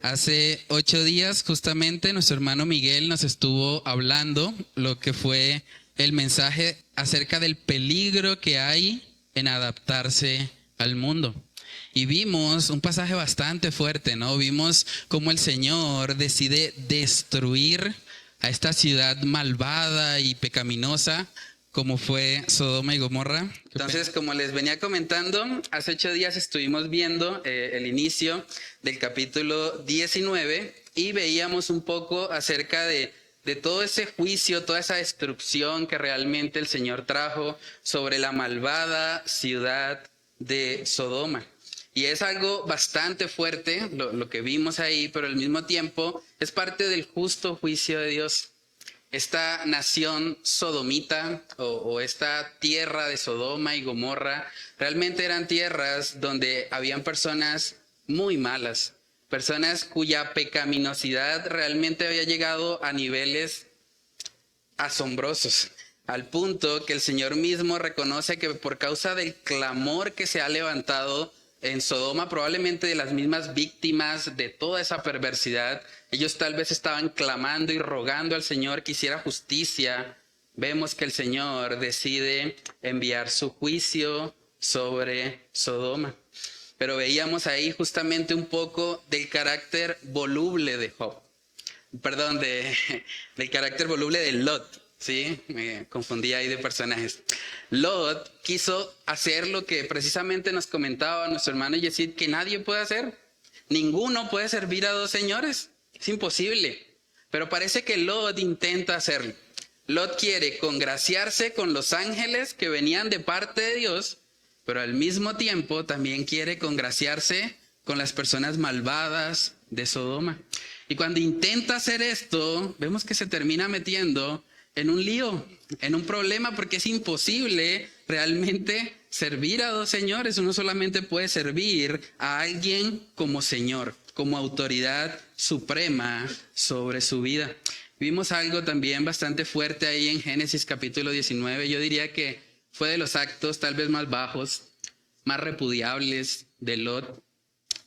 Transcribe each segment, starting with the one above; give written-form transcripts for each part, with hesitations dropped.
Hace 8 días justamente nuestro hermano Miguel nos estuvo hablando lo que fue el mensaje acerca del peligro que hay en adaptarse al mundo. Y vimos un pasaje bastante fuerte, ¿no? Vimos cómo el Señor decide destruir a esta ciudad malvada y pecaminosa como fue Sodoma y Gomorra. Entonces, como les venía comentando, hace 8 días estuvimos viendo el inicio del capítulo 19 y veíamos un poco acerca de todo ese juicio, toda esa destrucción que realmente el Señor trajo sobre la malvada ciudad de Sodoma. Y es algo bastante fuerte lo que vimos ahí, pero al mismo tiempo es parte del justo juicio de Dios. Esta nación sodomita o esta tierra de Sodoma y Gomorra realmente eran tierras donde habían personas muy malas, personas cuya pecaminosidad realmente había llegado a niveles asombrosos, al punto que el Señor mismo reconoce que por causa del clamor que se ha levantado en Sodoma, probablemente de las mismas víctimas de toda esa perversidad, ellos tal vez estaban clamando y rogando al Señor que hiciera justicia. Vemos que el Señor decide enviar su juicio sobre Sodoma. Pero veíamos ahí justamente un poco del carácter voluble de Job. Perdón, del carácter voluble de Lot. Sí, me confundí ahí de personajes. Lot quiso hacer lo que precisamente nos comentaba nuestro hermano Yesid, que nadie puede hacer. Ninguno puede servir a dos señores. Es imposible. Pero parece que Lot intenta hacerlo. Lot quiere congraciarse con los ángeles que venían de parte de Dios, pero al mismo tiempo también quiere congraciarse con las personas malvadas de Sodoma. Y cuando intenta hacer esto, vemos que se termina metiendo en un lío, en un problema, porque es imposible realmente servir a dos señores. Uno solamente puede servir a alguien como Señor, como autoridad suprema sobre su vida. Vimos algo también bastante fuerte ahí en Génesis capítulo 19. Yo diría que fue de los actos tal vez más bajos, más repudiables de Lot.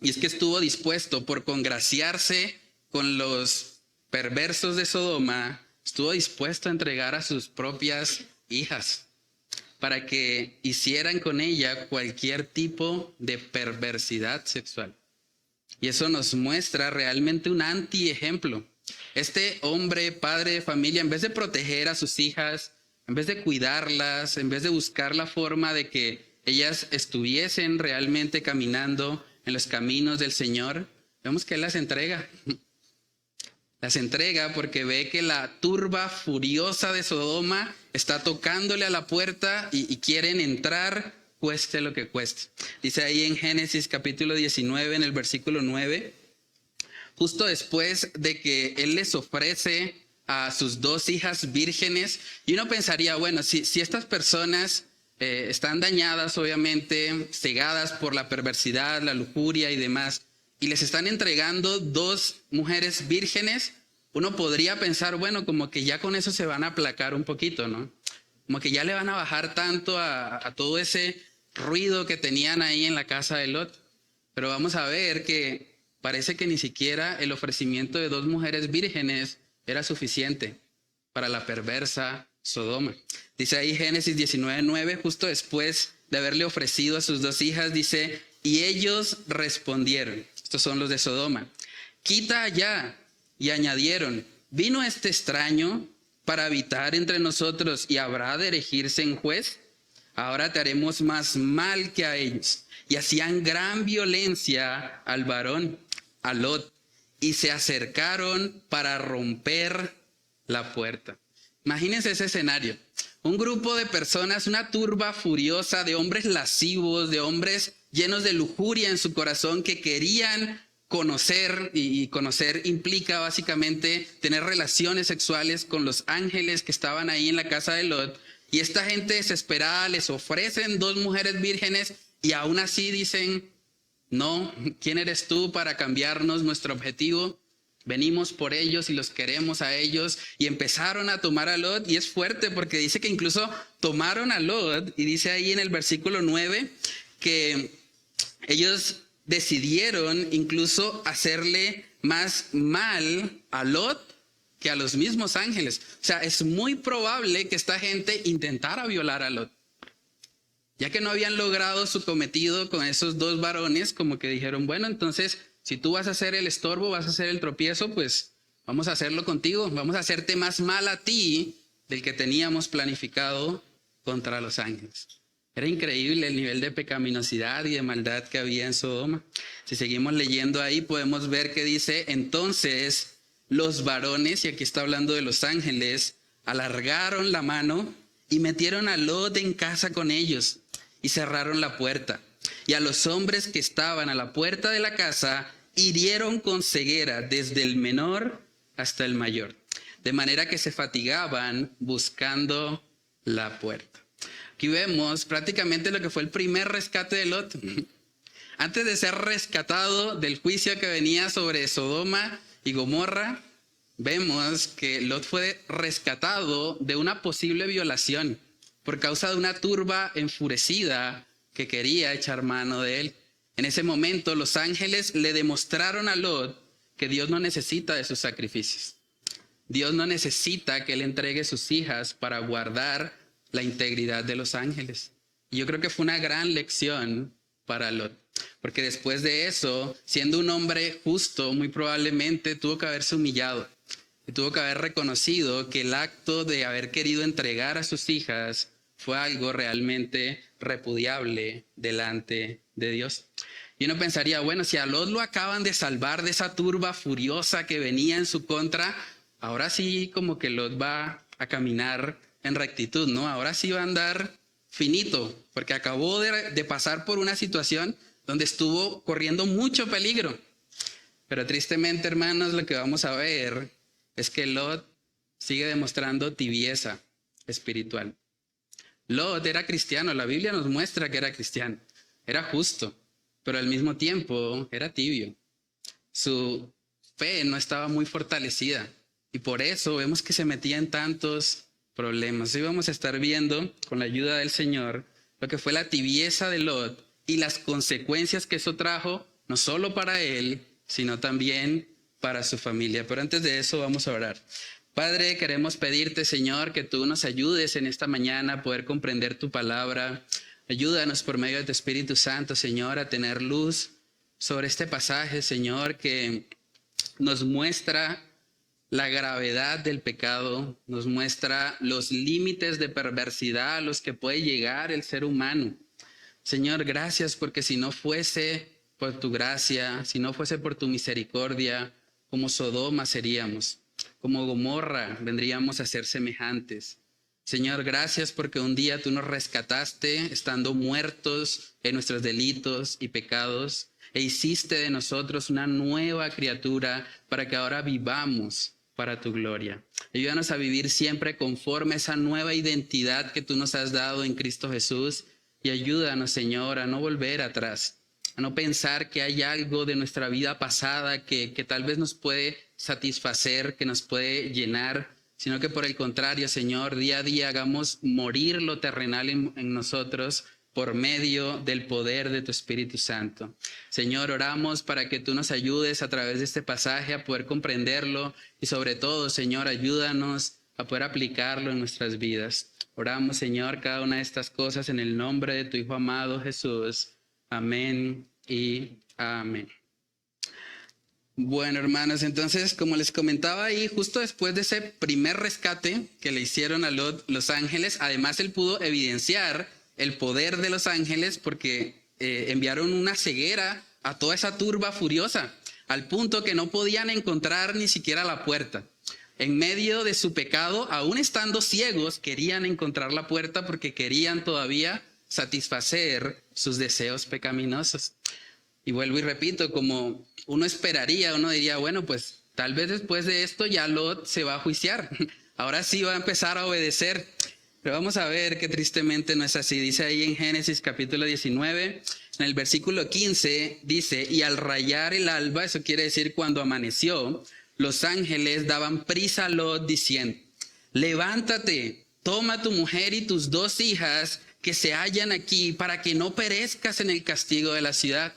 Y es que estuvo dispuesto por congraciarse con los perversos de Sodoma, estuvo dispuesto a entregar a sus propias hijas para que hicieran con ella cualquier tipo de perversidad sexual. Y eso nos muestra realmente un antiejemplo. Este hombre, padre de familia, en vez de proteger a sus hijas, en vez de cuidarlas, en vez de buscar la forma de que ellas estuviesen realmente caminando en los caminos del Señor, vemos que Él las entrega. Las entrega porque ve que la turba furiosa de Sodoma está tocándole a la puerta y quieren entrar, cueste lo que cueste. Dice ahí en Génesis capítulo 19, en el versículo 9, justo después de que Él les ofrece a sus 2 hijas vírgenes, y uno pensaría, bueno, si estas personas están dañadas, obviamente, cegadas por la perversidad, la lujuria y demás, y les están entregando 2 mujeres vírgenes, uno podría pensar, bueno, como que ya con eso se van a aplacar un poquito, ¿no? Como que ya le van a bajar tanto a todo ese ruido que tenían ahí en la casa de Lot. Pero vamos a ver que parece que ni siquiera el ofrecimiento de 2 mujeres vírgenes era suficiente para la perversa Sodoma. Dice ahí Génesis 19:9, justo después de haberle ofrecido a sus 2 hijas, dice, y ellos respondieron, estos son los de Sodoma, quita allá. Y añadieron, ¿vino este extraño para habitar entre nosotros y habrá de erigirse en juez? Ahora te haremos más mal que a ellos. Y hacían gran violencia al varón, a Lot, y se acercaron para romper la puerta. Imagínense ese escenario. Un grupo de personas, una turba furiosa de hombres lascivos, de hombres llenos de lujuria en su corazón que querían conocer, y conocer implica básicamente tener relaciones sexuales con los ángeles que estaban ahí en la casa de Lot. Y esta gente desesperada les ofrecen 2 mujeres vírgenes y aún así dicen, no, ¿quién eres tú para cambiarnos nuestro objetivo? Venimos por ellos y los queremos a ellos. Y empezaron a tomar a Lot, y es fuerte porque dice que incluso tomaron a Lot, y dice ahí en el versículo 9 que ellos decidieron incluso hacerle más mal a Lot que a los mismos ángeles. O sea, es muy probable que esta gente intentara violar a Lot. Ya que no habían logrado su cometido con esos dos varones, como que dijeron, bueno, entonces, si tú vas a hacer el estorbo, vas a hacer el tropiezo, pues vamos a hacerlo contigo. Vamos a hacerte más mal a ti del que teníamos planificado contra los ángeles. Era increíble el nivel de pecaminosidad y de maldad que había en Sodoma. Si seguimos leyendo ahí, podemos ver que dice, entonces los varones, y aquí está hablando de los ángeles, alargaron la mano y metieron a Lot en casa con ellos y cerraron la puerta. Y a los hombres que estaban a la puerta de la casa hirieron con ceguera desde el menor hasta el mayor, de manera que se fatigaban buscando la puerta. Aquí vemos prácticamente lo que fue el primer rescate de Lot. Antes de ser rescatado del juicio que venía sobre Sodoma y Gomorra, vemos que Lot fue rescatado de una posible violación por causa de una turba enfurecida que quería echar mano de él. En ese momento los ángeles le demostraron a Lot que Dios no necesita de sus sacrificios. Dios no necesita que él entregue sus hijas para guardar la integridad de los ángeles. Y yo creo que fue una gran lección para Lot. Porque después de eso, siendo un hombre justo, muy probablemente tuvo que haberse humillado. Y tuvo que haber reconocido que el acto de haber querido entregar a sus hijas fue algo realmente repudiable delante de Dios. Y uno pensaría, bueno, si a Lot lo acaban de salvar de esa turba furiosa que venía en su contra, ahora sí como que Lot va a caminar en rectitud, ¿no? Ahora sí va a andar finito, porque acabó de pasar por una situación donde estuvo corriendo mucho peligro. Pero tristemente, hermanos, lo que vamos a ver es que Lot sigue demostrando tibieza espiritual. Lot era cristiano, la Biblia nos muestra que era cristiano, era justo, pero al mismo tiempo era tibio. Su fe no estaba muy fortalecida y por eso vemos que se metía en tantos problemas. Hoy vamos a estar viendo, con la ayuda del Señor, lo que fue la tibieza de Lot y las consecuencias que eso trajo, no solo para él, sino también para su familia. Pero antes de eso vamos a orar. Padre, queremos pedirte, Señor, que tú nos ayudes en esta mañana a poder comprender tu palabra. Ayúdanos por medio de tu Espíritu Santo, Señor, a tener luz sobre este pasaje, Señor, que nos muestra la gravedad del pecado, nos muestra los límites de perversidad a los que puede llegar el ser humano. Señor, gracias porque si no fuese por tu gracia, si no fuese por tu misericordia, como Sodoma seríamos, como Gomorra vendríamos a ser semejantes. Señor, gracias porque un día tú nos rescataste estando muertos en nuestros delitos y pecados e hiciste de nosotros una nueva criatura para que ahora vivamos para tu gloria. Ayúdanos a vivir siempre conforme a esa nueva identidad que tú nos has dado en Cristo Jesús y ayúdanos, Señor, a no volver atrás, a no pensar que hay algo de nuestra vida pasada que tal vez nos puede satisfacer, que nos puede llenar, sino que por el contrario, Señor, día a día hagamos morir lo terrenal en nosotros por medio del poder de tu Espíritu Santo. Señor, oramos para que tú nos ayudes a través de este pasaje a poder comprenderlo y sobre todo, Señor, ayúdanos a poder aplicarlo en nuestras vidas. Oramos, Señor, cada una de estas cosas en el nombre de tu Hijo amado Jesús. Amén y amén. Bueno, hermanos, entonces, como les comentaba ahí, justo después de ese primer rescate que le hicieron a Lot los ángeles, además él pudo evidenciar el poder de los ángeles porque enviaron una ceguera a toda esa turba furiosa, al punto que no podían encontrar ni siquiera la puerta. En medio de su pecado, aún estando ciegos, querían encontrar la puerta porque querían todavía satisfacer sus deseos pecaminosos. Y vuelvo y repito, como uno esperaría, uno diría, bueno, pues tal vez después de esto ya Lot se va a juiciar. Ahora sí va a empezar a obedecer. Pero vamos a ver que tristemente no es así. Dice ahí en Génesis capítulo 19, en el versículo 15, dice, y al rayar el alba, eso quiere decir cuando amaneció, los ángeles daban prisa a Lot diciendo, levántate, toma tu mujer y tus 2 hijas que se hallan aquí para que no perezcas en el castigo de la ciudad.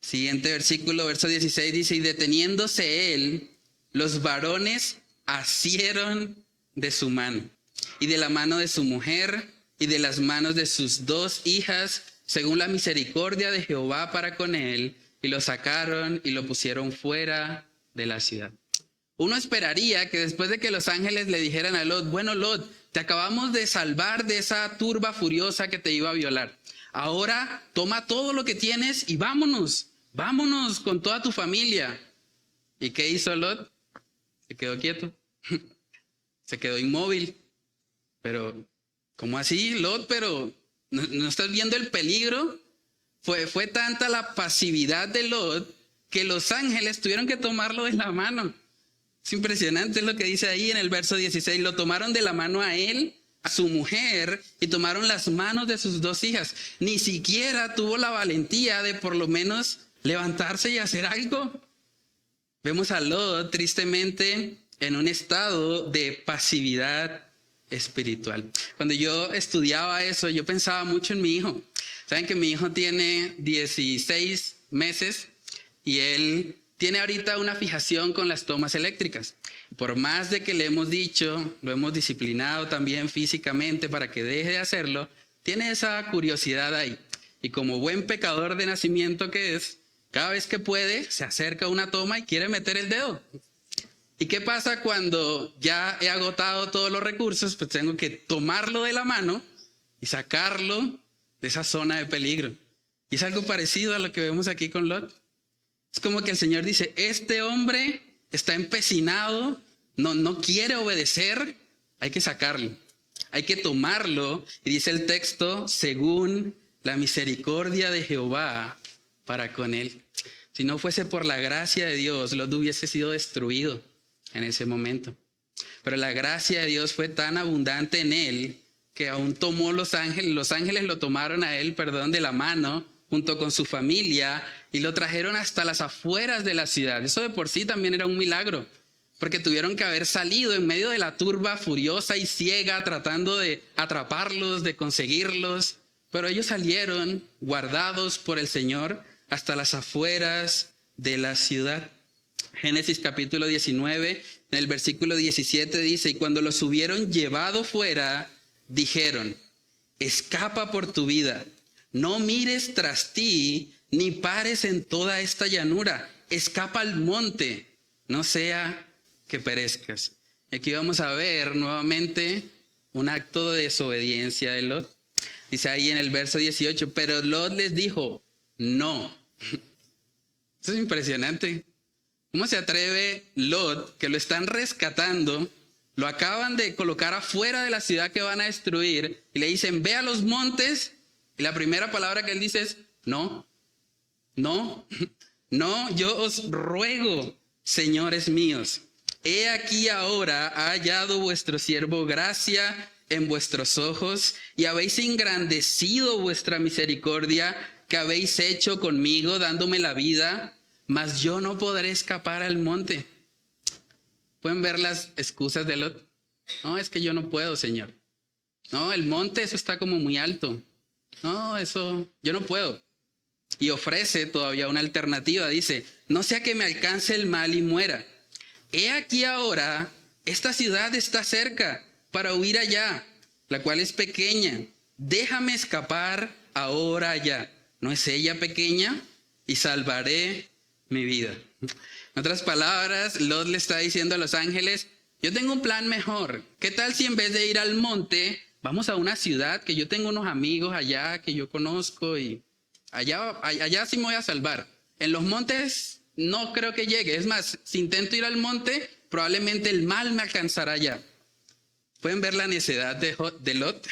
Siguiente versículo, verso 16 dice, y deteniéndose él, los varones asieron de su mano, y de la mano de su mujer, y de las manos de sus 2 hijas, según la misericordia de Jehová para con él, y lo sacaron y lo pusieron fuera de la ciudad. Uno esperaría que después de que los ángeles le dijeran a Lot, bueno Lot, te acabamos de salvar de esa turba furiosa que te iba a violar. Ahora toma todo lo que tienes y vámonos con toda tu familia. ¿Y qué hizo Lot? Se quedó quieto, se quedó inmóvil. Pero, ¿cómo así, Lot? Pero, ¿no estás viendo el peligro? Fue tanta la pasividad de Lot que los ángeles tuvieron que tomarlo de la mano. Es impresionante lo que dice ahí en el verso 16. Lo tomaron de la mano a él, a su mujer, y tomaron las manos de sus 2 hijas. Ni siquiera tuvo la valentía de por lo menos levantarse y hacer algo. Vemos a Lot tristemente en un estado de pasividad espiritual. Cuando yo estudiaba eso, yo pensaba mucho en mi hijo. Saben que mi hijo tiene 16 meses y él tiene ahorita una fijación con las tomas eléctricas. Por más de que le hemos dicho, lo hemos disciplinado también físicamente para que deje de hacerlo, tiene esa curiosidad ahí. Y como buen pecador de nacimiento que es, cada vez que puede, se acerca a una toma y quiere meter el dedo. ¿Y qué pasa cuando ya he agotado todos los recursos? Pues tengo que tomarlo de la mano y sacarlo de esa zona de peligro. Y es algo parecido a lo que vemos aquí con Lot. Es como que el Señor dice, este hombre está empecinado, no quiere obedecer, hay que sacarlo, hay que tomarlo. Y dice el texto, según la misericordia de Jehová para con él. Si no fuese por la gracia de Dios, Lot hubiese sido destruido en ese momento. Pero la gracia de Dios fue tan abundante en él que aún tomó los ángeles lo tomaron a él, de la mano, junto con su familia, y lo trajeron hasta las afueras de la ciudad. Eso de por sí también era un milagro, porque tuvieron que haber salido en medio de la turba furiosa y ciega, tratando de atraparlos, de conseguirlos, pero ellos salieron guardados por el Señor hasta las afueras de la ciudad. Génesis capítulo 19, en el versículo 17 dice, y cuando los hubieron llevado fuera, dijeron, escapa por tu vida, no mires tras ti, ni pares en toda esta llanura, escapa al monte, no sea que perezcas. Aquí vamos a ver nuevamente un acto de desobediencia de Lot. Dice ahí en el verso 18, pero Lot les dijo, no. Eso es impresionante. ¿Cómo se atreve Lot, que lo están rescatando, lo acaban de colocar afuera de la ciudad que van a destruir, y le dicen, ve a los montes, y la primera palabra que él dice es, no, yo os ruego, señores míos, he aquí ahora ha hallado vuestro siervo gracia en vuestros ojos, y habéis engrandecido vuestra misericordia que habéis hecho conmigo, dándome la vida, mas yo no podré escapar al monte. ¿Pueden ver las excusas de Lot? No, es que yo no puedo, Señor. No, el monte, eso está como muy alto. No, eso, yo no puedo. Y ofrece todavía una alternativa. Dice, no sea que me alcance el mal y muera. He aquí ahora, esta ciudad está cerca para huir allá, la cual es pequeña. Déjame escapar ahora allá. ¿No es ella pequeña? Y salvaré mi vida. En otras palabras, Lot le está diciendo a los ángeles, yo tengo un plan mejor. ¿Qué tal si en vez de ir al monte, vamos a una ciudad que yo tengo unos amigos allá que yo conozco y allá sí me voy a salvar? En los montes no creo que llegue. Es más, si intento ir al monte, probablemente el mal me alcanzará allá. ¿Pueden ver la necedad de Lot?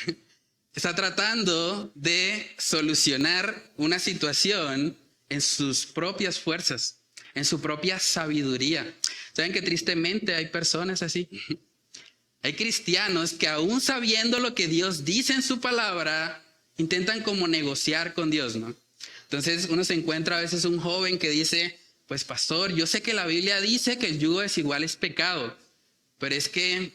Está tratando de solucionar una situación en sus propias fuerzas, en su propia sabiduría. ¿Saben que tristemente hay personas así? Hay cristianos que aún sabiendo lo que Dios dice en su palabra, intentan como negociar con Dios, ¿no? Entonces uno se encuentra a veces un joven que dice, pues pastor, yo sé que la Biblia dice que el yugo desigual es pecado, pero es que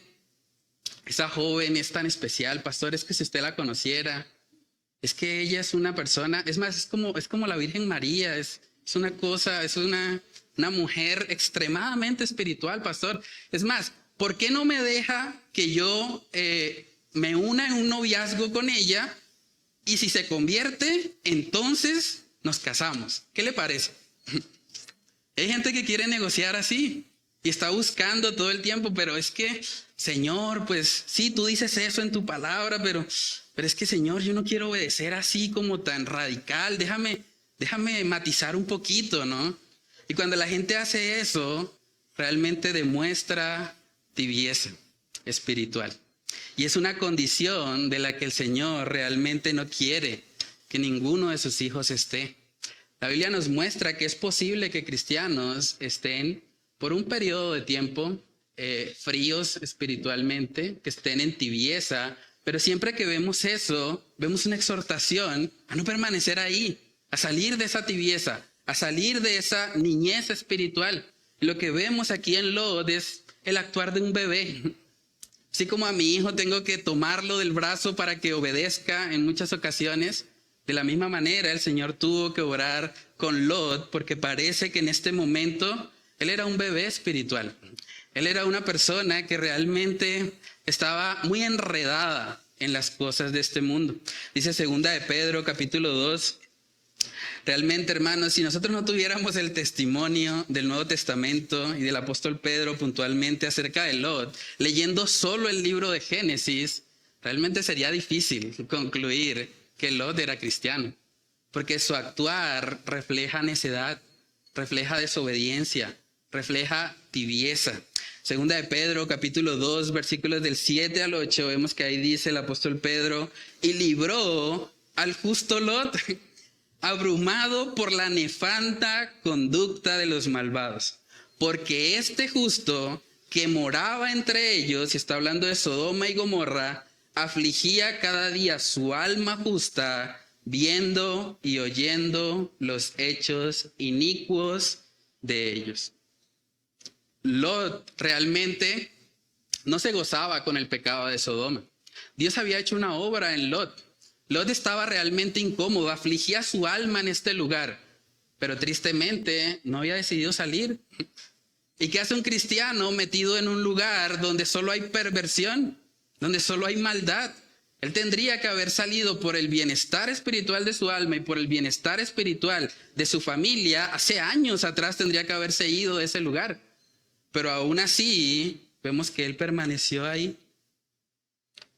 esa joven es tan especial, pastor, es que si usted la conociera, es que ella es una persona, es más, es como la Virgen María, es Es una cosa, es una mujer extremadamente espiritual, pastor. Es más, ¿por qué no me deja que yo me una en un noviazgo con ella? Y si se convierte, entonces nos casamos. ¿Qué le parece? Hay gente que quiere negociar así y está buscando todo el tiempo, pero es que, Señor, pues sí, tú dices eso en tu palabra, pero es que, Señor, yo no quiero obedecer así como tan radical. Déjame matizar un poquito, ¿no? Y cuando la gente hace eso, realmente demuestra tibieza espiritual. Y es una condición de la que el Señor realmente no quiere que ninguno de sus hijos esté. La Biblia nos muestra que es posible que cristianos estén por un periodo de tiempo fríos espiritualmente, que estén en tibieza, pero siempre que vemos eso, vemos una exhortación a no permanecer ahí, a salir de esa tibieza, a salir de esa niñez espiritual. Y lo que vemos aquí en Lot es el actuar de un bebé. Así como a mi hijo tengo que tomarlo del brazo para que obedezca en muchas ocasiones, de la misma manera el Señor tuvo que orar con Lot, porque parece que en este momento él era un bebé espiritual. Él era una persona que realmente estaba muy enredada en las cosas de este mundo. Dice 2 de Pedro capítulo 2. Realmente, hermanos, si nosotros no tuviéramos el testimonio del Nuevo Testamento y del apóstol Pedro puntualmente acerca de Lot, leyendo solo el libro de Génesis, realmente sería difícil concluir que Lot era cristiano, porque su actuar refleja necedad, refleja desobediencia, refleja tibieza. 2 de Pedro capítulo 2, versículos del 7 al 8, vemos que ahí dice el apóstol Pedro, y libró al justo Lot, abrumado por la nefanda conducta de los malvados, porque este justo que moraba entre ellos, y está hablando de Sodoma y Gomorra, afligía cada día su alma justa, viendo y oyendo los hechos inicuos de ellos. Lot realmente no se gozaba con el pecado de Sodoma. Dios había hecho una obra en Lot. Lot estaba realmente incómodo, afligía su alma en este lugar, pero tristemente no había decidido salir. ¿Y qué hace un cristiano metido en un lugar donde solo hay perversión, donde solo hay maldad? Él tendría que haber salido por el bienestar espiritual de su alma y por el bienestar espiritual de su familia. Hace años atrás tendría que haberse ido de ese lugar. Pero aún así, vemos que él permaneció ahí.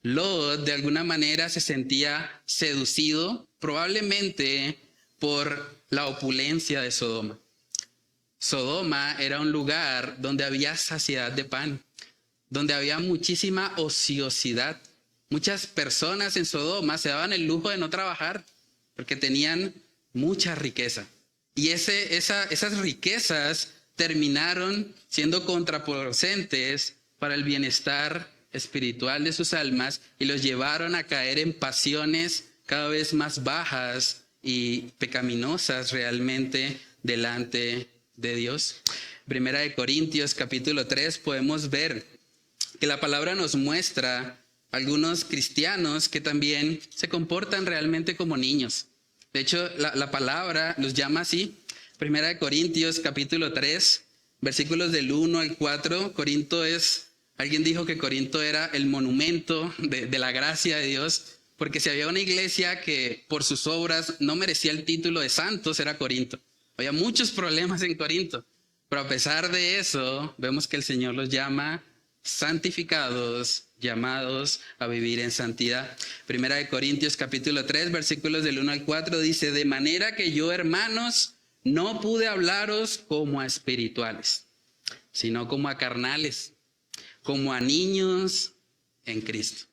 Lot de alguna manera se sentía seducido, probablemente por la opulencia de Sodoma. Sodoma era un lugar donde había saciedad de pan, donde había muchísima ociosidad. Muchas personas en Sodoma se daban el lujo de no trabajar porque tenían mucha riqueza. Y esas riquezas terminaron siendo contraproducentes para el bienestar espiritual de sus almas y los llevaron a caer en pasiones cada vez más bajas y pecaminosas realmente delante de Dios. Primera de Corintios capítulo 3 podemos ver que la palabra nos muestra algunos cristianos que también se comportan realmente como niños. De hecho, la palabra los llama así. Primera de Corintios capítulo 3, versículos del 1 al 4. Alguien dijo que Corinto era el monumento de la gracia de Dios, porque si había una iglesia que por sus obras no merecía el título de santos, era Corinto. Había muchos problemas en Corinto, pero a pesar de eso, vemos que el Señor los llama santificados, llamados a vivir en santidad. Primera de Corintios capítulo 3, versículos del 1 al 4 dice, de manera que yo, hermanos, no pude hablaros como a espirituales, sino como a carnales, como a niños en Cristo.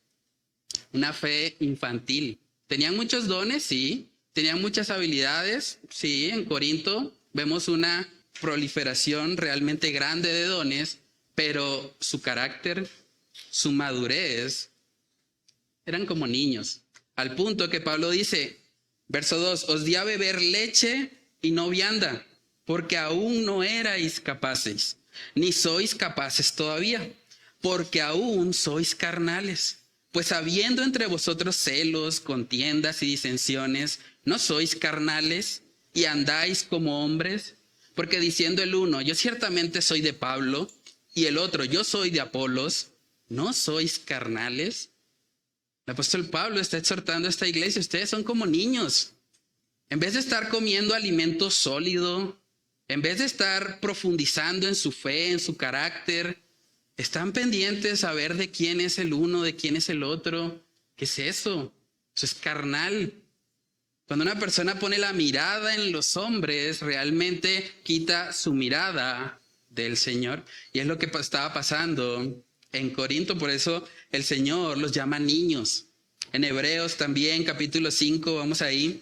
Una fe infantil. Tenían muchos dones, sí. Tenían muchas habilidades, sí. En Corinto vemos una proliferación realmente grande de dones, pero su carácter, su madurez, eran como niños. Al punto que Pablo dice, verso 2, os di a beber leche y no vianda, porque aún no erais capaces, ni sois capaces todavía, porque aún sois carnales. Pues habiendo entre vosotros celos, contiendas y disensiones, ¿no sois carnales y andáis como hombres? Porque diciendo el uno, yo ciertamente soy de Pablo, y el otro, yo soy de Apolos, ¿no sois carnales? El apóstol Pablo está exhortando a esta iglesia, ustedes son como niños. En vez de estar comiendo alimento sólido, en vez de estar profundizando en su fe, en su carácter, están pendientes a ver de quién es el uno, de quién es el otro. ¿Qué es eso? Eso es carnal. Cuando una persona pone la mirada en los hombres, realmente quita su mirada del Señor. Y es lo que estaba pasando en Corinto. Por eso el Señor los llama niños. En Hebreos también, capítulo 5, vamos ahí.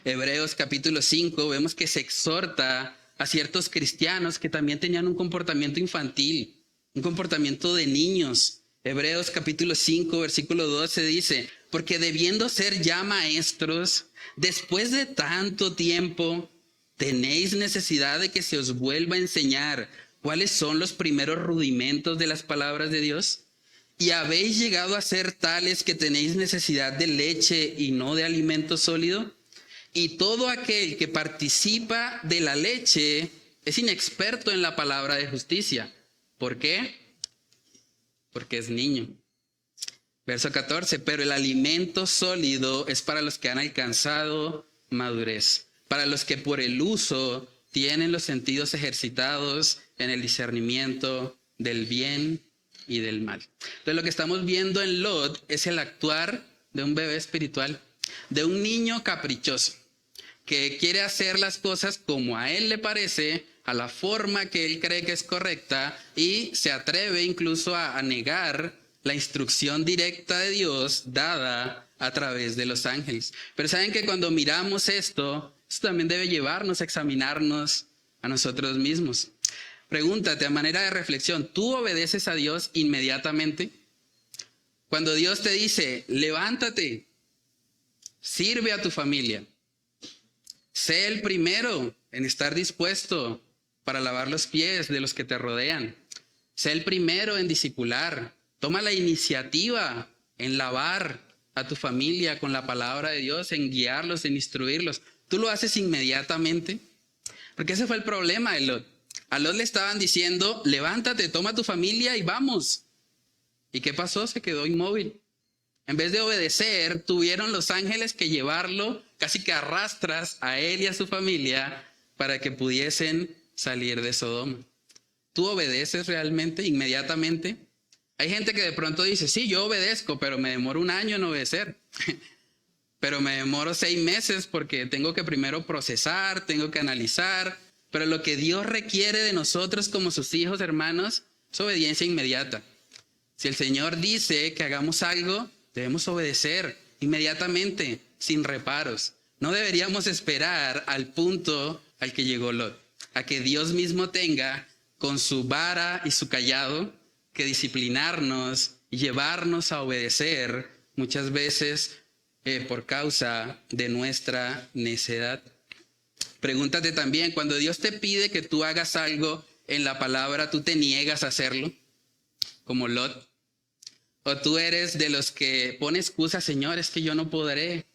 Hebreos capítulo 5, vemos que se exhorta a ciertos cristianos que también tenían un comportamiento infantil, un comportamiento de niños. Hebreos capítulo 5, versículo 12 dice, porque debiendo ser ya maestros, después de tanto tiempo, tenéis necesidad de que se os vuelva a enseñar cuáles son los primeros rudimentos de las palabras de Dios. Y habéis llegado a ser tales que tenéis necesidad de leche y no de alimento sólido. Y todo aquel que participa de la leche es inexperto en la palabra de justicia. ¿Por qué? Porque es niño. Verso 14, pero el alimento sólido es para los que han alcanzado madurez, para los que por el uso tienen los sentidos ejercitados en el discernimiento del bien y del mal. Entonces lo que estamos viendo en Lot es el actuar de un bebé espiritual, de un niño caprichoso, que quiere hacer las cosas como a él le parece, a la forma que él cree que es correcta, y se atreve incluso a negar la instrucción directa de Dios dada a través de los ángeles. Pero saben que cuando miramos esto también debe llevarnos a examinarnos a nosotros mismos. Pregúntate a manera de reflexión, ¿tú obedeces a Dios inmediatamente? Cuando Dios te dice, levántate, sirve a tu familia, sé el primero en estar dispuesto para lavar los pies de los que te rodean, sé el primero en discipular, toma la iniciativa en lavar a tu familia con la palabra de Dios, en guiarlos, en instruirlos. ¿Tú lo haces inmediatamente? Porque ese fue el problema de Lot. A Lot le estaban diciendo, levántate, toma tu familia y vamos. ¿Y qué pasó? Se quedó inmóvil. En vez de obedecer, tuvieron los ángeles que llevarlo casi que a rastras a él y a su familia para que pudiesen salir de Sodoma. ¿Tú obedeces realmente, inmediatamente? Hay gente que de pronto dice, sí, yo obedezco, pero me demoro 1 año en obedecer. Pero me demoro 6 meses porque tengo que primero procesar, tengo que analizar. Pero lo que Dios requiere de nosotros como sus hijos, hermanos, es obediencia inmediata. Si el Señor dice que hagamos algo, debemos obedecer inmediatamente, sin reparos. No deberíamos esperar al punto al que llegó Lot, a que Dios mismo tenga con su vara y su cayado que disciplinarnos y llevarnos a obedecer muchas veces por causa de nuestra necedad. Pregúntate también, cuando Dios te pide que tú hagas algo en la palabra, ¿tú te niegas a hacerlo? Como Lot. ¿O tú eres de los que pone excusas, Señor, es que yo no podré?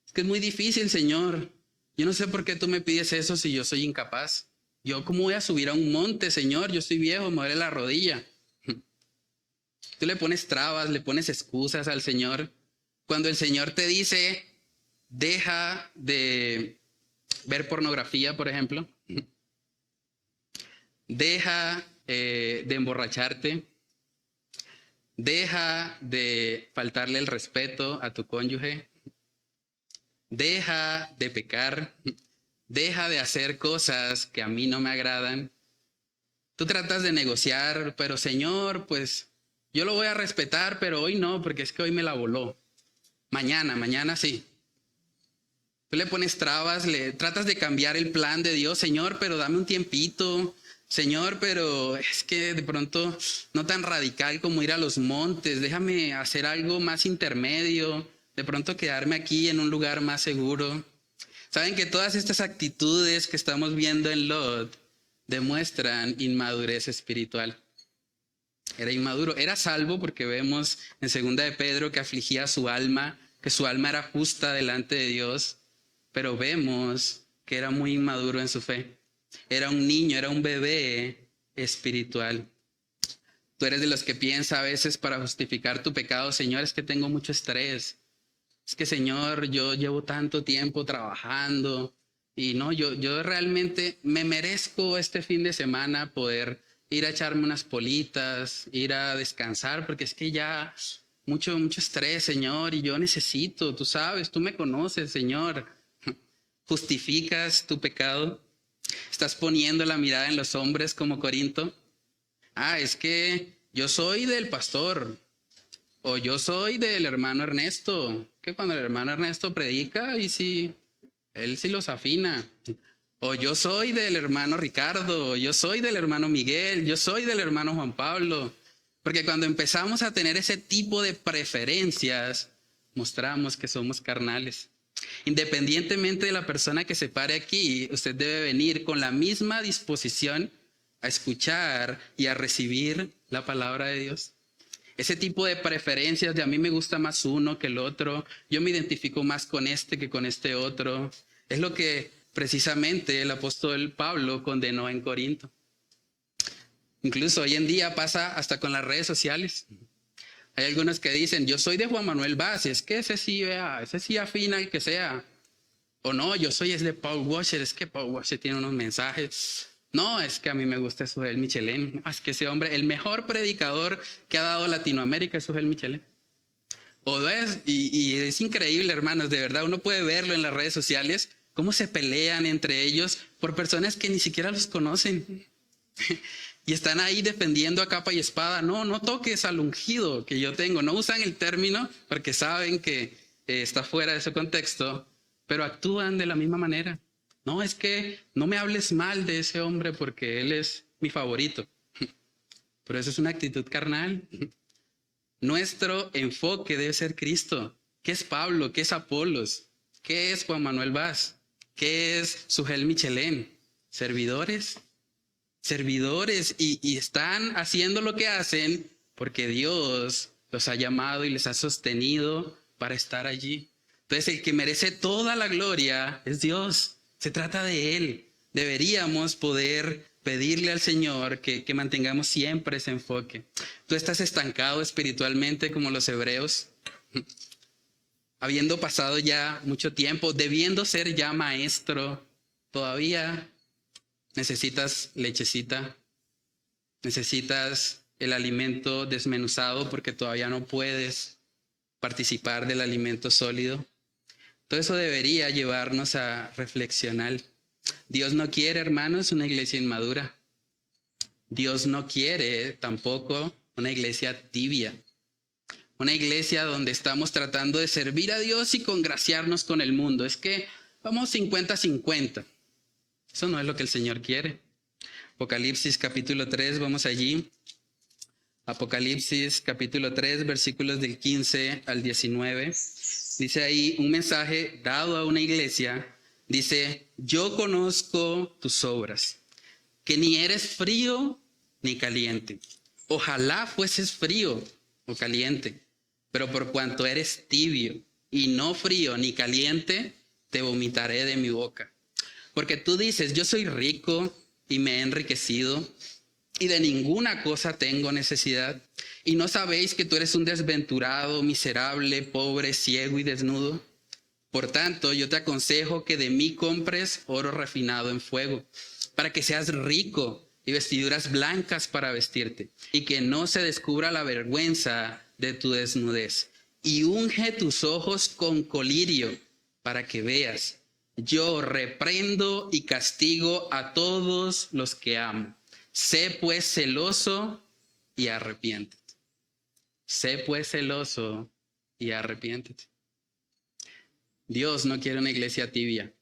Es que es muy difícil, Señor. Yo no sé por qué tú me pides eso si yo soy incapaz. Yo, ¿cómo voy a subir a un monte, Señor? Yo soy viejo, me duele la rodilla. Tú le pones trabas, le pones excusas al Señor. Cuando el Señor te dice, deja de ver pornografía, por ejemplo. Deja de emborracharte. Deja de faltarle el respeto a tu cónyuge. Deja de pecar. Deja de hacer cosas que a mí no me agradan. Tú tratas de negociar, pero Señor, pues yo lo voy a respetar, pero hoy no, porque es que hoy me la voló. Mañana sí. Tú le pones trabas, le tratas de cambiar el plan de Dios. Señor, pero dame un tiempito. Señor, pero es que de pronto no tan radical como ir a los montes. Déjame hacer algo más intermedio. De pronto quedarme aquí en un lugar más seguro. Saben que todas estas actitudes que estamos viendo en Lot demuestran inmadurez espiritual. Era inmaduro, era salvo porque vemos en 2 de Pedro que afligía su alma, que su alma era justa delante de Dios. Pero vemos que era muy inmaduro en su fe. Era un niño, era un bebé espiritual. Tú eres de los que piensa a veces para justificar tu pecado: Señor, es que tengo mucho estrés. Es que, Señor, yo llevo tanto tiempo trabajando y no, yo realmente me merezco este fin de semana poder ir a echarme unas politas, ir a descansar, porque es que ya mucho estrés, Señor, y yo necesito, tú sabes, tú me conoces, Señor. ¿Justificas tu pecado? ¿Estás poniendo la mirada en los hombres como Corinto? Es que yo soy del pastor, o yo soy del hermano Ernesto, que cuando el hermano Ernesto predica, y sí, él sí los afina. O yo soy del hermano Ricardo, o yo soy del hermano Miguel, yo soy del hermano Juan Pablo. Porque cuando empezamos a tener ese tipo de preferencias, mostramos que somos carnales. Independientemente de la persona que se pare aquí, usted debe venir con la misma disposición a escuchar y a recibir la palabra de Dios. Ese tipo de preferencias de a mí me gusta más uno que el otro, yo me identifico más con este que con este otro, es lo que precisamente el apóstol Pablo condenó en Corinto. Incluso hoy en día pasa hasta con las redes sociales. Hay algunos que dicen: yo soy de Juan Manuel Vaz, es que ese sí afina el que sea. O no, yo soy es de Paul Washer, es que Paul Washer tiene unos mensajes. No, es que a mí me gusta Sujel Michelén. Es que ese hombre, el mejor predicador que ha dado Latinoamérica es Sujel Michelén. Y es increíble, hermanos, de verdad, uno puede verlo en las redes sociales, cómo se pelean entre ellos por personas que ni siquiera los conocen. Y están ahí defendiendo a capa y espada: no toques al ungido que yo tengo. No usan el término porque saben que está fuera de su contexto, pero actúan de la misma manera. No, es que no me hables mal de ese hombre porque él es mi favorito. Pero eso es una actitud carnal. Nuestro enfoque debe ser Cristo. ¿Qué es Pablo? ¿Qué es Apolos? ¿Qué es Juan Manuel Vaz? ¿Qué es Sujel Michelén? Servidores. Y están haciendo lo que hacen porque Dios los ha llamado y les ha sostenido para estar allí. Entonces, el que merece toda la gloria es Dios. Se trata de Él. Deberíamos poder pedirle al Señor que mantengamos siempre ese enfoque. Tú estás estancado espiritualmente como los hebreos, habiendo pasado ya mucho tiempo, debiendo ser ya maestro, todavía necesitas lechecita, necesitas el alimento desmenuzado porque todavía no puedes participar del alimento sólido. Todo eso debería llevarnos a reflexionar. Dios no quiere, hermanos, una iglesia inmadura. Dios no quiere tampoco una iglesia tibia. Una iglesia donde estamos tratando de servir a Dios y congraciarnos con el mundo. Es que vamos 50-50. Eso no es lo que el Señor quiere. Apocalipsis capítulo 3, vamos allí. Apocalipsis capítulo 3, versículos del 15 al 19. Dice ahí un mensaje dado a una iglesia. Dice: yo conozco tus obras, que ni eres frío ni caliente. Ojalá fueses frío o caliente, pero por cuanto eres tibio y no frío ni caliente, te vomitaré de mi boca. Porque tú dices: yo soy rico y me he enriquecido y de ninguna cosa tengo necesidad. ¿Y no sabéis que tú eres un desventurado, miserable, pobre, ciego y desnudo? Por tanto, yo te aconsejo que de mí compres oro refinado en fuego, para que seas rico, y vestiduras blancas para vestirte, y que no se descubra la vergüenza de tu desnudez. Y unge tus ojos con colirio, para que veas. Yo reprendo y castigo a todos los que amo. Sé pues celoso y arrepiéntete. Sé pues celoso y arrepiéntete. Dios no quiere una iglesia tibia.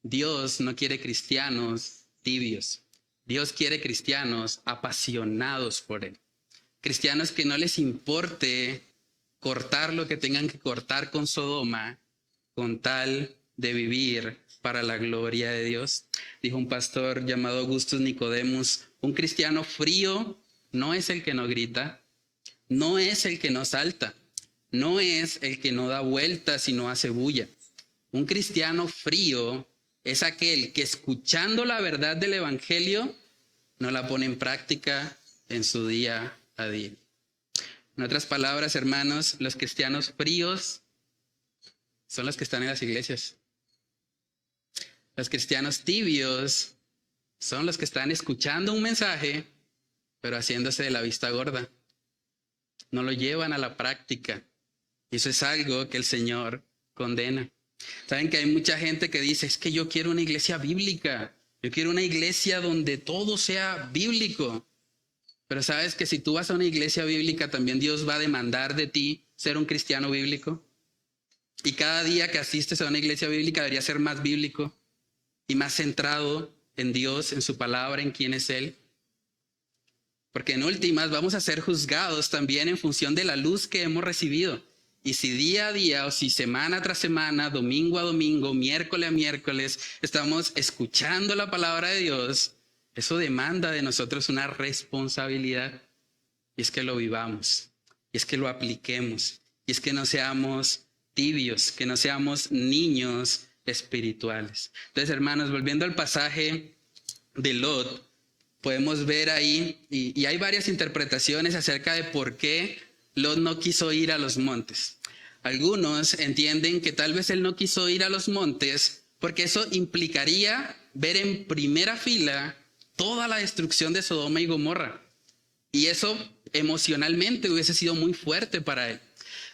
Dios no quiere cristianos tibios. Dios quiere cristianos apasionados por Él. Cristianos que no les importe cortar lo que tengan que cortar con Sodoma, con tal de vivir para la gloria de Dios. Dijo un pastor llamado Augustus Nicodemus: un cristiano frío no es el que no grita, no es el que no salta, no es el que no da vueltas y no hace bulla. Un cristiano frío es aquel que escuchando la verdad del evangelio no la pone en práctica en su día a día. En otras palabras, hermanos, los cristianos fríos son los que están en las iglesias. Los cristianos tibios son los que están escuchando un mensaje, pero haciéndose de la vista gorda. No lo llevan a la práctica. Y eso es algo que el Señor condena. Saben que hay mucha gente que dice, es que yo quiero una iglesia bíblica. Yo quiero una iglesia donde todo sea bíblico. Pero sabes que si tú vas a una iglesia bíblica, también Dios va a demandar de ti ser un cristiano bíblico. Y cada día que asistes a una iglesia bíblica debería ser más bíblico y más centrado en Dios, en su palabra, en quién es Él. Porque en últimas vamos a ser juzgados también en función de la luz que hemos recibido. Y si día a día o si semana tras semana, domingo a domingo, miércoles a miércoles, estamos escuchando la palabra de Dios, eso demanda de nosotros una responsabilidad. Y es que lo vivamos, y es que lo apliquemos, y es que no seamos tibios, que no seamos niños espirituales. Entonces, hermanos, volviendo al pasaje de Lot, podemos ver ahí, y hay varias interpretaciones acerca de por qué Lot no quiso ir a los montes. Algunos entienden que tal vez él no quiso ir a los montes porque eso implicaría ver en primera fila toda la destrucción de Sodoma y Gomorra. Y eso emocionalmente hubiese sido muy fuerte para él.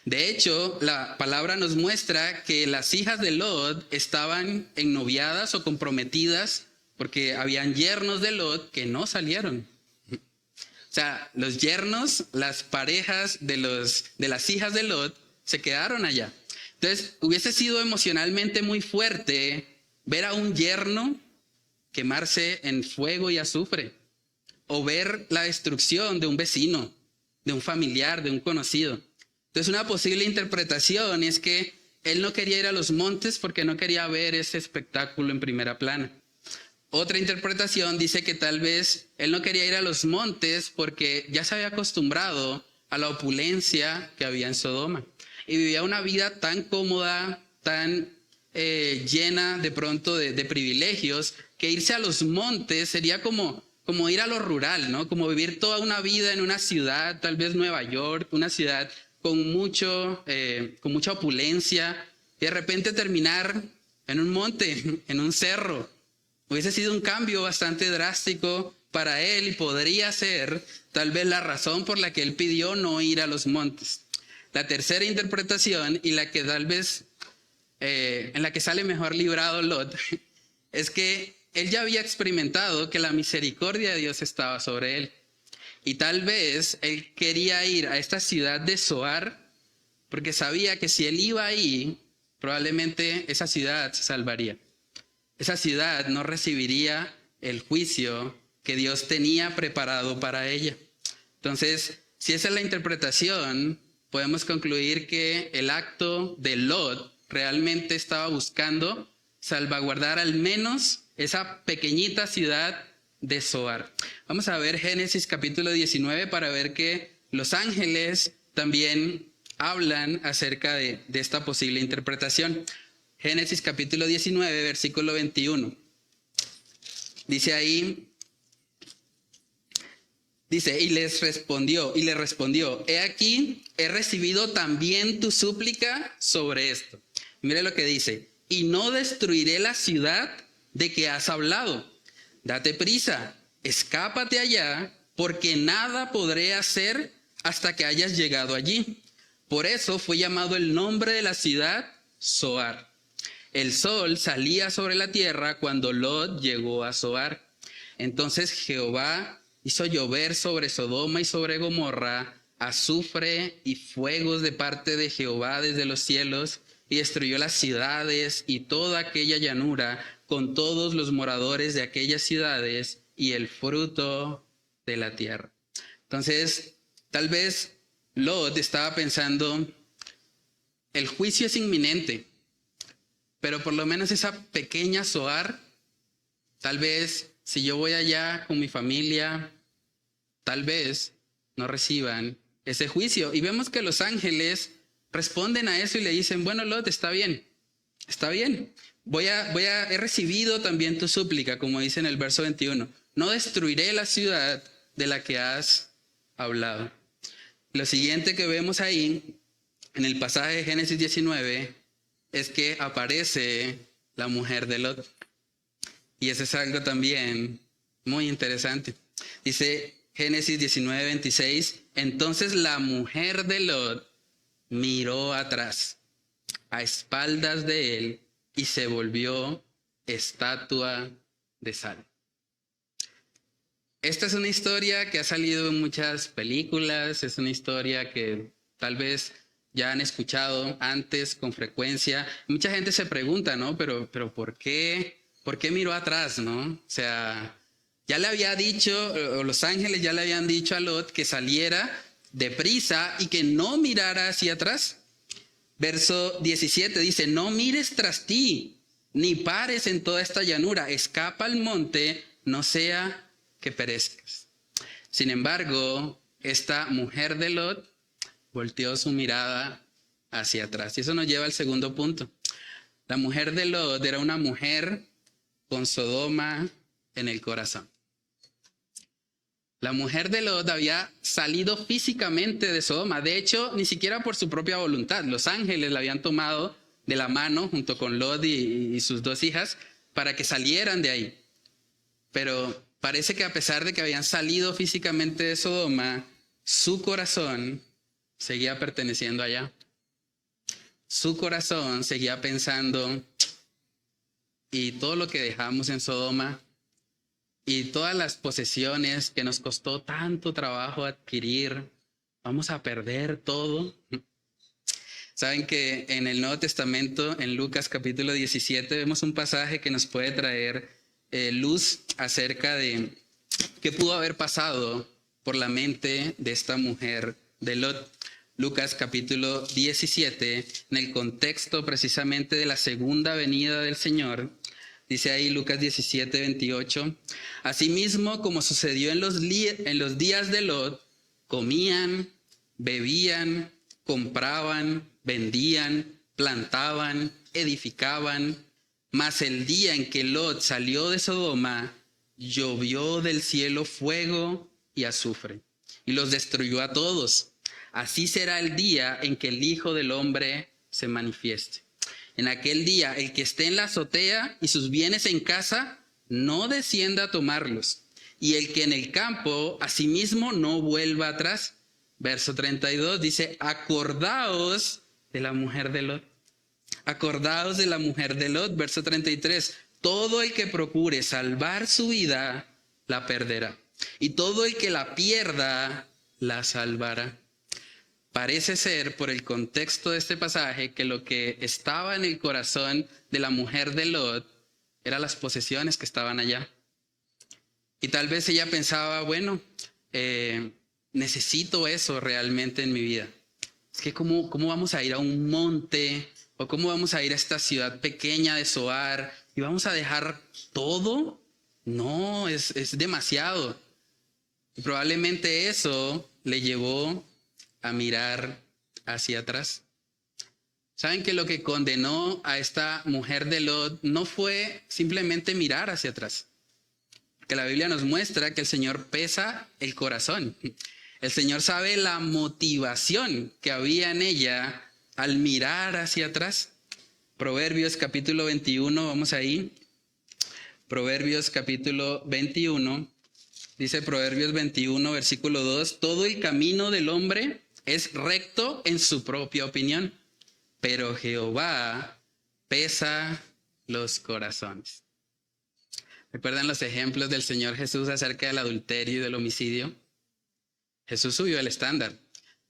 De hecho, la palabra nos muestra que las hijas de Lot estaban ennoviadas o comprometidas porque habían yernos de Lot que no salieron. O sea, los yernos, las parejas de las hijas de Lot se quedaron allá. Entonces, hubiese sido emocionalmente muy fuerte ver a un yerno quemarse en fuego y azufre, o ver la destrucción de un vecino, de un familiar, de un conocido. Entonces, una posible interpretación es que él no quería ir a los montes porque no quería ver ese espectáculo en primera plana. Otra interpretación dice que tal vez él no quería ir a los montes porque ya se había acostumbrado a la opulencia que había en Sodoma. Y vivía una vida tan cómoda, tan llena de pronto de privilegios, que irse a los montes sería como ir a lo rural, ¿no? Como vivir toda una vida en una ciudad, tal vez Nueva York, una ciudad con mucha opulencia, y de repente terminar en un monte, en un cerro. Hubiese sido un cambio bastante drástico para él y podría ser tal vez la razón por la que él pidió no ir a los montes. La tercera interpretación, y la que tal vez en la que sale mejor librado Lot, es que él ya había experimentado que la misericordia de Dios estaba sobre él. Y tal vez él quería ir a esta ciudad de Zoar porque sabía que si él iba ahí, probablemente esa ciudad se salvaría. Esa ciudad no recibiría el juicio que Dios tenía preparado para ella. Entonces, si esa es la interpretación, podemos concluir que el acto de Lot realmente estaba buscando salvaguardar al menos esa pequeñita ciudad de Zoar. Vamos a ver Génesis capítulo 19 para ver que los ángeles también hablan acerca de esta posible interpretación. Génesis capítulo 19, versículo 21. Dice ahí, y le respondió, he aquí, he recibido también tu súplica sobre esto. Mire lo que dice, y no destruiré la ciudad de que has hablado. Date prisa, escápate allá, porque nada podré hacer hasta que hayas llegado allí. Por eso fue llamado el nombre de la ciudad Zoar. El sol salía sobre la tierra cuando Lot llegó a Zoar. Entonces Jehová hizo llover sobre Sodoma y sobre Gomorra azufre y fuegos de parte de Jehová desde los cielos, y destruyó las ciudades y toda aquella llanura con todos los moradores de aquellas ciudades y el fruto de la tierra. Entonces, tal vez Lot estaba pensando, el juicio es inminente, pero por lo menos esa pequeña Zoar, tal vez si yo voy allá con mi familia, tal vez no reciban ese juicio. Y vemos que los ángeles responden a eso y le dicen, bueno, Lot, está bien, he recibido también tu súplica, como dice en el verso 21. No destruiré la ciudad de la que has hablado. Lo siguiente que vemos ahí, en el pasaje de Génesis 19, es que aparece la mujer de Lot. Y eso es algo también muy interesante. Dice Génesis 19, 26, entonces la mujer de Lot miró atrás, a espaldas de él, y se volvió estatua de sal. Esta es una historia que ha salido en muchas películas, es una historia que tal vez ya han escuchado antes con frecuencia. Mucha gente se pregunta, ¿no? Pero ¿por qué miró atrás, no? O sea, ya le había dicho, o los ángeles ya le habían dicho a Lot que saliera deprisa y que no mirara hacia atrás. Verso 17 dice, no mires tras ti, ni pares en toda esta llanura, escapa al monte, no sea que perezcas. Sin embargo, esta mujer de Lot volteó su mirada hacia atrás. Y eso nos lleva al segundo punto. La mujer de Lot era una mujer con Sodoma en el corazón. La mujer de Lot había salido físicamente de Sodoma. De hecho, ni siquiera por su propia voluntad. Los ángeles la habían tomado de la mano junto con Lot y sus dos hijas para que salieran de ahí. Pero parece que a pesar de que habían salido físicamente de Sodoma, su corazón seguía perteneciendo allá. Su corazón seguía pensando, y todo lo que dejamos en Sodoma, y todas las posesiones que nos costó tanto trabajo adquirir, vamos a perder todo. Saben que en el Nuevo Testamento, en Lucas capítulo 17, vemos un pasaje que nos puede traer luz acerca de qué pudo haber pasado por la mente de esta mujer de Lot. Lucas capítulo 17, en el contexto precisamente de la segunda venida del Señor, dice ahí Lucas 17, 28, asimismo como sucedió en los días de Lot, comían, bebían, compraban, vendían, plantaban, edificaban, mas el día en que Lot salió de Sodoma, llovió del cielo fuego y azufre, y los destruyó a todos. Así será el día en que el Hijo del Hombre se manifieste. En aquel día, el que esté en la azotea y sus bienes en casa, no descienda a tomarlos. Y el que en el campo, asimismo, no vuelva atrás. Verso 32 dice, acordaos de la mujer de Lot. Acordaos de la mujer de Lot. Verso 33, todo el que procure salvar su vida, la perderá. Y todo el que la pierda, la salvará. Parece ser, por el contexto de este pasaje, que lo que estaba en el corazón de la mujer de Lot eran las posesiones que estaban allá. Y tal vez ella pensaba, bueno, necesito eso realmente en mi vida. Es que ¿cómo vamos a ir a un monte? ¿O cómo vamos a ir a esta ciudad pequeña de Zoar? ¿Y vamos a dejar todo? No, es demasiado. Y probablemente eso le llevó a mirar hacia atrás. ¿Saben que lo que condenó a esta mujer de Lot no fue simplemente mirar hacia atrás? Que la Biblia nos muestra que el Señor pesa el corazón. El Señor sabe la motivación que había en ella al mirar hacia atrás. Proverbios capítulo 21, vamos ahí. Proverbios capítulo 21. Dice Proverbios 21, versículo 2, todo el camino del hombre es recto en su propia opinión, pero Jehová pesa los corazones. ¿Recuerdan los ejemplos del Señor Jesús acerca del adulterio y del homicidio? Jesús subió el estándar.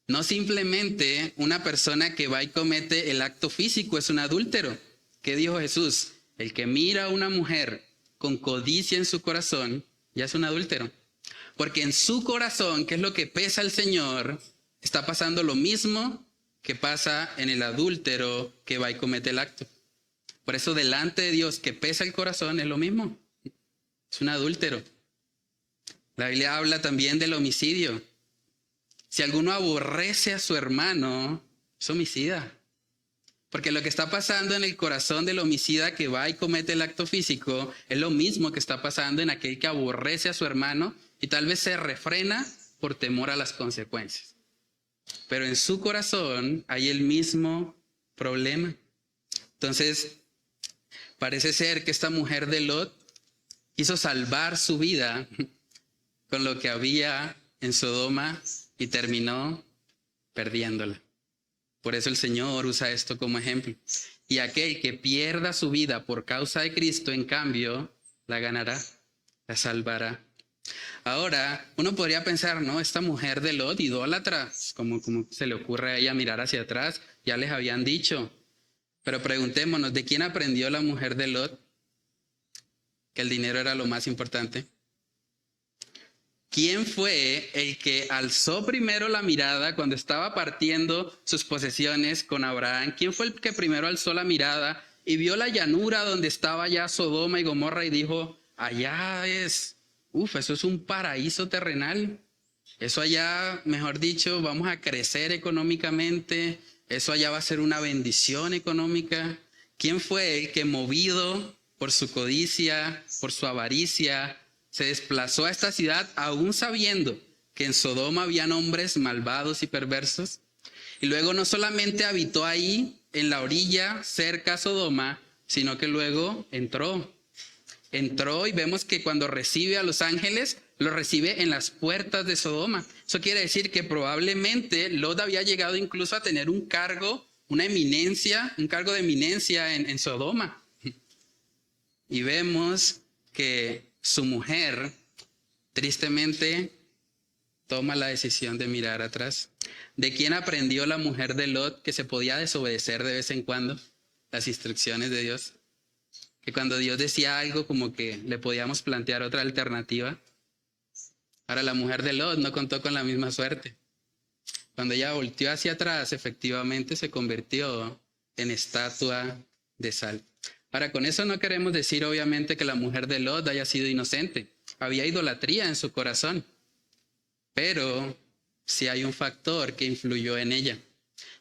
No simplemente una persona que va y comete el acto físico es un adúltero. ¿Qué dijo Jesús? El que mira a una mujer con codicia en su corazón ya es un adúltero. Porque en su corazón, que es lo que pesa el Señor, está pasando lo mismo que pasa en el adúltero que va y comete el acto. Por eso delante de Dios que pesa el corazón es lo mismo. Es un adúltero. La Biblia habla también del homicidio. Si alguno aborrece a su hermano, es homicida. Porque lo que está pasando en el corazón del homicida que va y comete el acto físico es lo mismo que está pasando en aquel que aborrece a su hermano y tal vez se refrena por temor a las consecuencias. Pero en su corazón hay el mismo problema. Entonces, parece ser que esta mujer de Lot quiso salvar su vida con lo que había en Sodoma y terminó perdiéndola. Por eso el Señor usa esto como ejemplo. Y aquel que pierda su vida por causa de Cristo, en cambio, la ganará, la salvará. Ahora, uno podría pensar, no, esta mujer de Lot, idólatra, como se le ocurre a ella mirar hacia atrás, ya les habían dicho. Pero preguntémonos, ¿de quién aprendió la mujer de Lot que el dinero era lo más importante? ¿Quién fue el que alzó primero la mirada cuando estaba partiendo sus posesiones con Abraham? ¿Quién fue el que primero alzó la mirada y vio la llanura donde estaba ya Sodoma y Gomorra y dijo, allá es, eso es un paraíso terrenal? Eso allá, mejor dicho, vamos a crecer económicamente, eso allá va a ser una bendición económica. ¿Quién fue el que, movido por su codicia, por su avaricia, se desplazó a esta ciudad aún sabiendo que en Sodoma habían hombres malvados y perversos? Y luego no solamente habitó ahí, en la orilla, cerca a Sodoma, sino que luego entró y vemos que cuando recibe a los ángeles, los recibe en las puertas de Sodoma. Eso quiere decir que probablemente Lot había llegado incluso a tener un cargo, una eminencia, un cargo de eminencia en Sodoma. Y vemos que su mujer, tristemente, toma la decisión de mirar atrás. ¿De quién aprendió la mujer de Lot que se podía desobedecer de vez en cuando las instrucciones de Dios? Que cuando Dios decía algo como que le podíamos plantear otra alternativa. Ahora la mujer de Lot no contó con la misma suerte. Cuando ella volteó hacia atrás, efectivamente se convirtió en estatua de sal. Ahora, con eso no queremos decir obviamente que la mujer de Lot haya sido inocente. Había idolatría en su corazón. Pero sí hay un factor que influyó en ella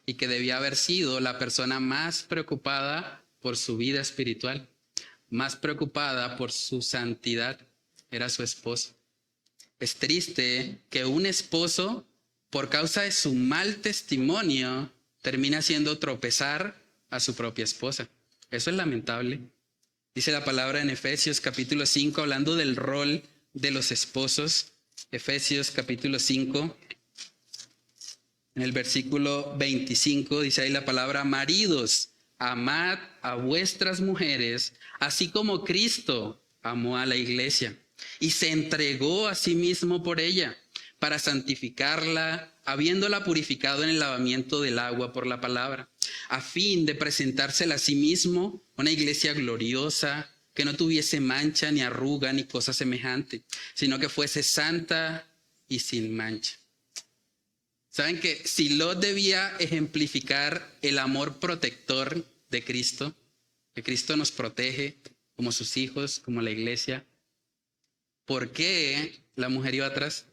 y que debía haber sido la persona más preocupada por su vida espiritual, más preocupada por su santidad, era su esposo. Es triste que un esposo, por causa de su mal testimonio, termine haciendo tropezar a su propia esposa. Eso es lamentable. Dice la palabra en Efesios capítulo 5, hablando del rol de los esposos. Efesios capítulo 5, en el versículo 25, dice ahí la palabra: maridos, amad a vuestras mujeres, así como Cristo amó a la iglesia y se entregó a sí mismo por ella, para santificarla, habiéndola purificado en el lavamiento del agua por la palabra, a fin de presentársela a sí mismo una iglesia gloriosa, que no tuviese mancha, ni arruga, ni cosa semejante, sino que fuese santa y sin mancha. ¿Saben que si Lot debía ejemplificar el amor protector de Cristo, que Cristo nos protege como sus hijos, como la iglesia, ¿por qué la mujer iba atrás?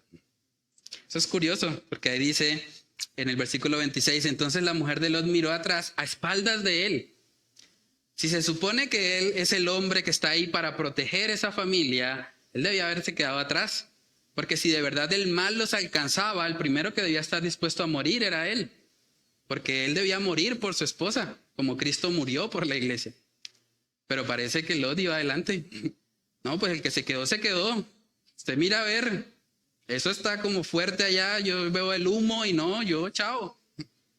Eso es curioso, porque ahí dice en el versículo 26, entonces la mujer de Lot miró atrás a espaldas de él. Si se supone que él es el hombre que está ahí para proteger esa familia, él debía haberse quedado atrás. Porque si de verdad el mal los alcanzaba, el primero que debía estar dispuesto a morir era él. Porque él debía morir por su esposa, como Cristo murió por la iglesia. Pero parece que Lot iba adelante. No, pues el que se quedó, se quedó. Usted mira a ver, eso está como fuerte allá, yo veo el humo y no, yo chao,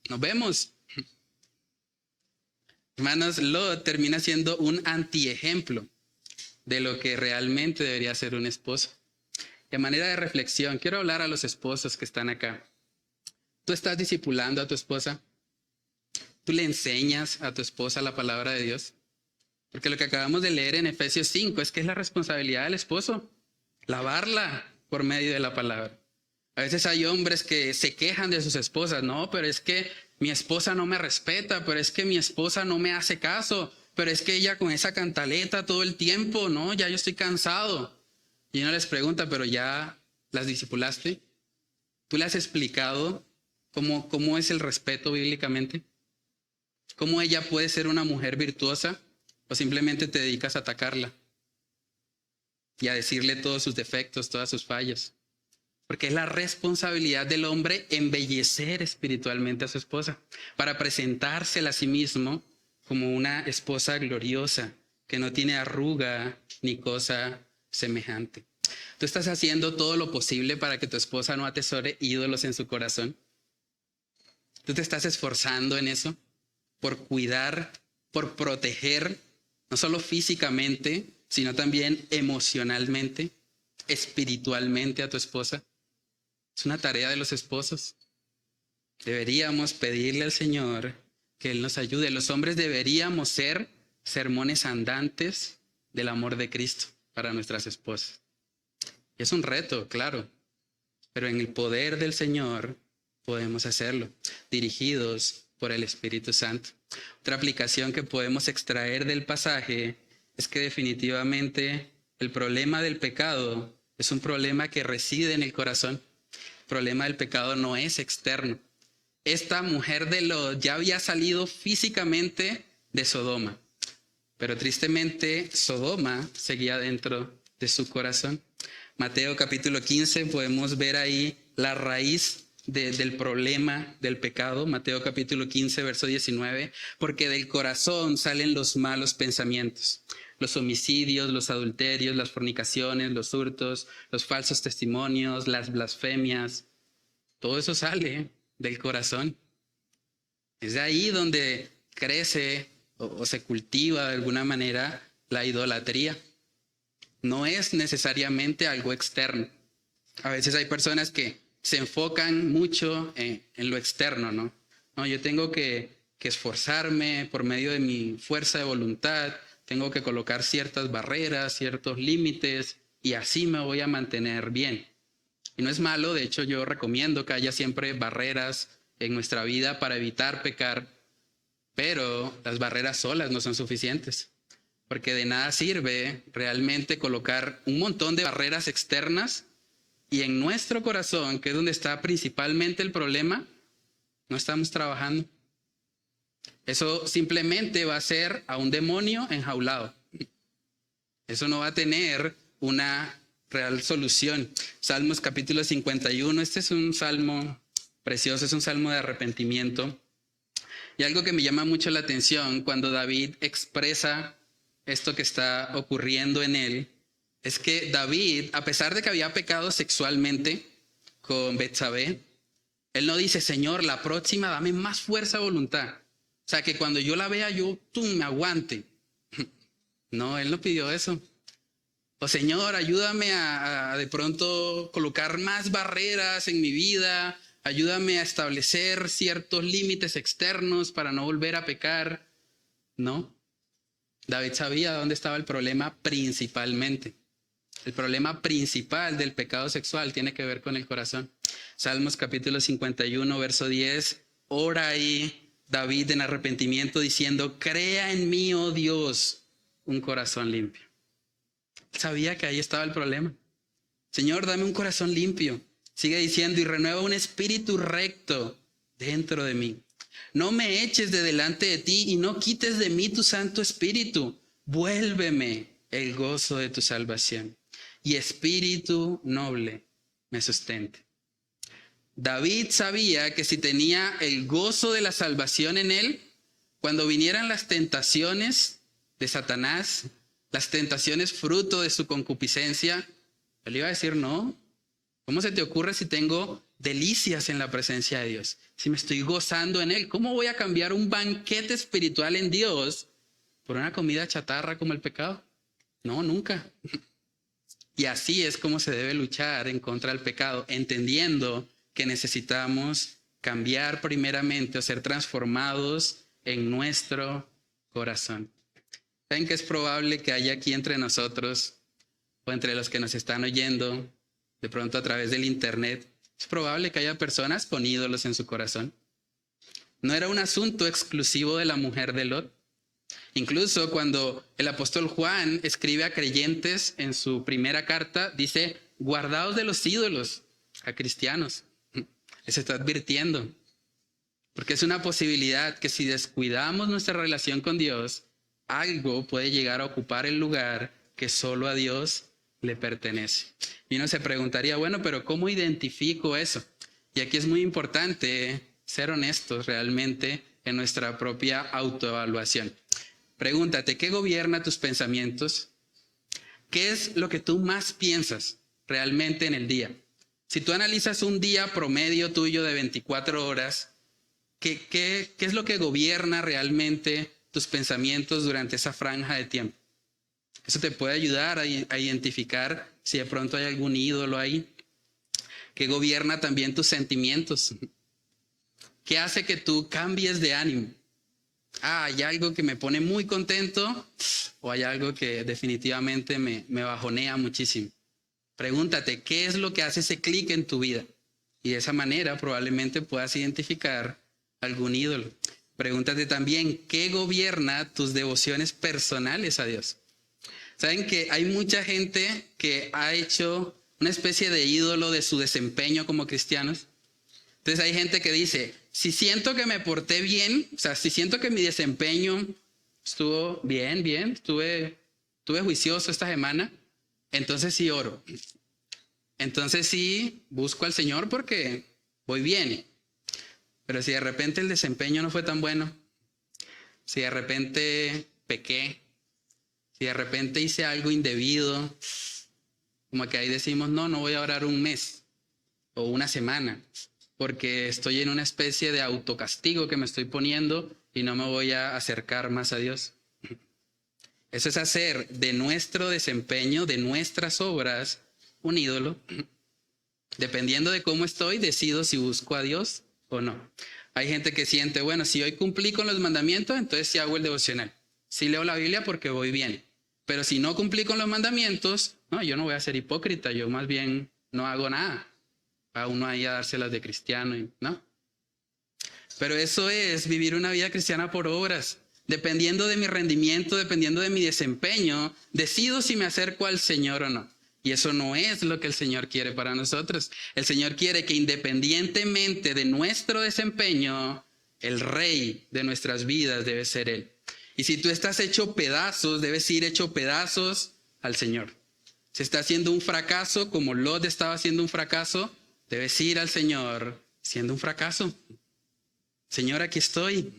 nos vemos. Hermanos, Lot termina siendo un antiejemplo de lo que realmente debería ser un esposo. De manera de reflexión, quiero hablar a los esposos que están acá. ¿Tú estás discipulando a tu esposa? ¿Tú le enseñas a tu esposa la palabra de Dios? Porque lo que acabamos de leer en Efesios 5 es que es la responsabilidad del esposo, lavarla por medio de la palabra. A veces hay hombres que se quejan de sus esposas, no, pero es que mi esposa no me respeta, pero es que mi esposa no me hace caso, pero es que ella con esa cantaleta todo el tiempo, no, ya yo estoy cansado. Y uno les pregunta, pero ¿ya las discipulaste? ¿Tú le has explicado cómo es el respeto bíblicamente? ¿Cómo ella puede ser una mujer virtuosa? ¿O simplemente te dedicas a atacarla y a decirle todos sus defectos, todas sus fallas? Porque es la responsabilidad del hombre embellecer espiritualmente a su esposa para presentársela a sí mismo como una esposa gloriosa que no tiene arruga ni cosa semejante. ¿Tú estás haciendo todo lo posible para que tu esposa no atesore ídolos en su corazón? ¿Tú te estás esforzando en eso? Por cuidar, por proteger, no solo físicamente, sino también emocionalmente, espiritualmente a tu esposa. Es una tarea de los esposos. Deberíamos pedirle al Señor que Él nos ayude. Los hombres deberíamos ser sermones andantes del amor de Cristo para nuestras esposas. Y es un reto, claro, pero en el poder del Señor podemos hacerlo, dirigidos por el Espíritu Santo. Otra aplicación que podemos extraer del pasaje es que definitivamente el problema del pecado es un problema que reside en el corazón. El problema del pecado no es externo. Esta mujer de Lot ya había salido físicamente de Sodoma, pero tristemente Sodoma seguía dentro de su corazón. Mateo capítulo 15 podemos ver ahí la raíz del problema del pecado. Mateo capítulo 15 verso 19, porque del corazón salen los malos pensamientos, los homicidios, los adulterios, las fornicaciones, los hurtos, los falsos testimonios, las blasfemias. Todo eso sale del corazón. Es de ahí donde crece o se cultiva de alguna manera la idolatría. No es necesariamente algo externo. A veces hay personas que se enfocan mucho en lo externo, ¿no? No, yo tengo que esforzarme por medio de mi fuerza de voluntad, tengo que colocar ciertas barreras, ciertos límites, y así me voy a mantener bien. Y no es malo, de hecho yo recomiendo que haya siempre barreras en nuestra vida para evitar pecar, pero las barreras solas no son suficientes. Porque de nada sirve realmente colocar un montón de barreras externas y en nuestro corazón, que es donde está principalmente el problema, no estamos trabajando. Eso simplemente va a ser a un demonio enjaulado. Eso no va a tener una real solución. Salmos capítulo 51, este es un salmo precioso, es un salmo de arrepentimiento. Y algo que me llama mucho la atención cuando David expresa esto que está ocurriendo en él, es que David, a pesar de que había pecado sexualmente con Betsabé, él no dice, Señor, la próxima dame más fuerza de voluntad. O sea, que cuando yo la vea, yo me aguante. No, él no pidió eso. O Señor, ayúdame a de pronto colocar más barreras en mi vida. Ayúdame a establecer ciertos límites externos para no volver a pecar. No. David sabía dónde estaba el problema principalmente. El problema principal del pecado sexual tiene que ver con el corazón. Salmos capítulo 51, verso 10. Ora ahí David en arrepentimiento diciendo, crea en mí, oh Dios, un corazón limpio. Sabía que ahí estaba el problema. Señor, dame un corazón limpio. Sigue diciendo, y renueva un espíritu recto dentro de mí. No me eches de delante de ti y no quites de mí tu Santo Espíritu. Vuélveme el gozo de tu salvación y espíritu noble me sustente. David sabía que si tenía el gozo de la salvación en él, cuando vinieran las tentaciones de Satanás, las tentaciones fruto de su concupiscencia, él iba a decir, no, ¿cómo se te ocurre si tengo delicias en la presencia de Dios? Si me estoy gozando en Él, ¿cómo voy a cambiar un banquete espiritual en Dios por una comida chatarra como el pecado? No, nunca. Y así es como se debe luchar en contra del pecado, entendiendo que necesitamos cambiar primeramente o ser transformados en nuestro corazón. ¿Saben que es probable que haya aquí entre nosotros o entre los que nos están oyendo de pronto a través del internet? Es probable que haya personas con ídolos en su corazón. No era un asunto exclusivo de la mujer de Lot. Incluso cuando el apóstol Juan escribe a creyentes en su primera carta, dice, guardaos de los ídolos a cristianos. Les está advirtiendo. Porque es una posibilidad que si descuidamos nuestra relación con Dios, algo puede llegar a ocupar el lugar que solo a Dios le pertenece. Y uno se preguntaría, bueno, pero ¿cómo identifico eso? Y aquí es muy importante ser honestos realmente en nuestra propia autoevaluación. Pregúntate, ¿qué gobierna tus pensamientos? ¿Qué es lo que tú más piensas realmente en el día? Si tú analizas un día promedio tuyo de 24 horas, ¿qué es lo que gobierna realmente tus pensamientos durante esa franja de tiempo? Eso te puede ayudar a identificar si de pronto hay algún ídolo ahí. ¿Qué gobierna también tus sentimientos? ¿Qué hace que tú cambies de ánimo? ¿Hay algo que me pone muy contento o hay algo que definitivamente me bajonea muchísimo? Pregúntate, ¿qué es lo que hace ese clic en tu vida? Y de esa manera probablemente puedas identificar algún ídolo. Pregúntate también, ¿qué gobierna tus devociones personales a Dios? Saben que hay mucha gente que ha hecho una especie de ídolo de su desempeño como cristianos. Entonces hay gente que dice, si siento que me porté bien, o sea, si siento que mi desempeño estuvo bien, estuve juicioso esta semana, entonces sí oro. Entonces sí busco al Señor porque voy bien. Pero si de repente el desempeño no fue tan bueno, si de repente pequé, si de repente hice algo indebido, como que ahí decimos, no voy a orar un mes o una semana, porque estoy en una especie de autocastigo que me estoy poniendo y no me voy a acercar más a Dios. Eso es hacer de nuestro desempeño, de nuestras obras, un ídolo. Dependiendo de cómo estoy, decido si busco a Dios o no. Hay gente que siente, bueno, si hoy cumplí con los mandamientos, entonces sí hago el devocional. Sí leo la Biblia porque voy bien. Pero si no cumplí con los mandamientos, no, yo no voy a ser hipócrita, yo más bien no hago nada. A uno ahí a dárselas de cristiano, ¿no? Pero eso es vivir una vida cristiana por obras. Dependiendo de mi rendimiento, dependiendo de mi desempeño, decido si me acerco al Señor o no. Y eso no es lo que el Señor quiere para nosotros. El Señor quiere que independientemente de nuestro desempeño, el Rey de nuestras vidas debe ser Él. Y si tú estás hecho pedazos, debes ir hecho pedazos al Señor. Si estás haciendo un fracaso, como Lot estaba haciendo un fracaso, debes ir al Señor siendo un fracaso. Señor, aquí estoy.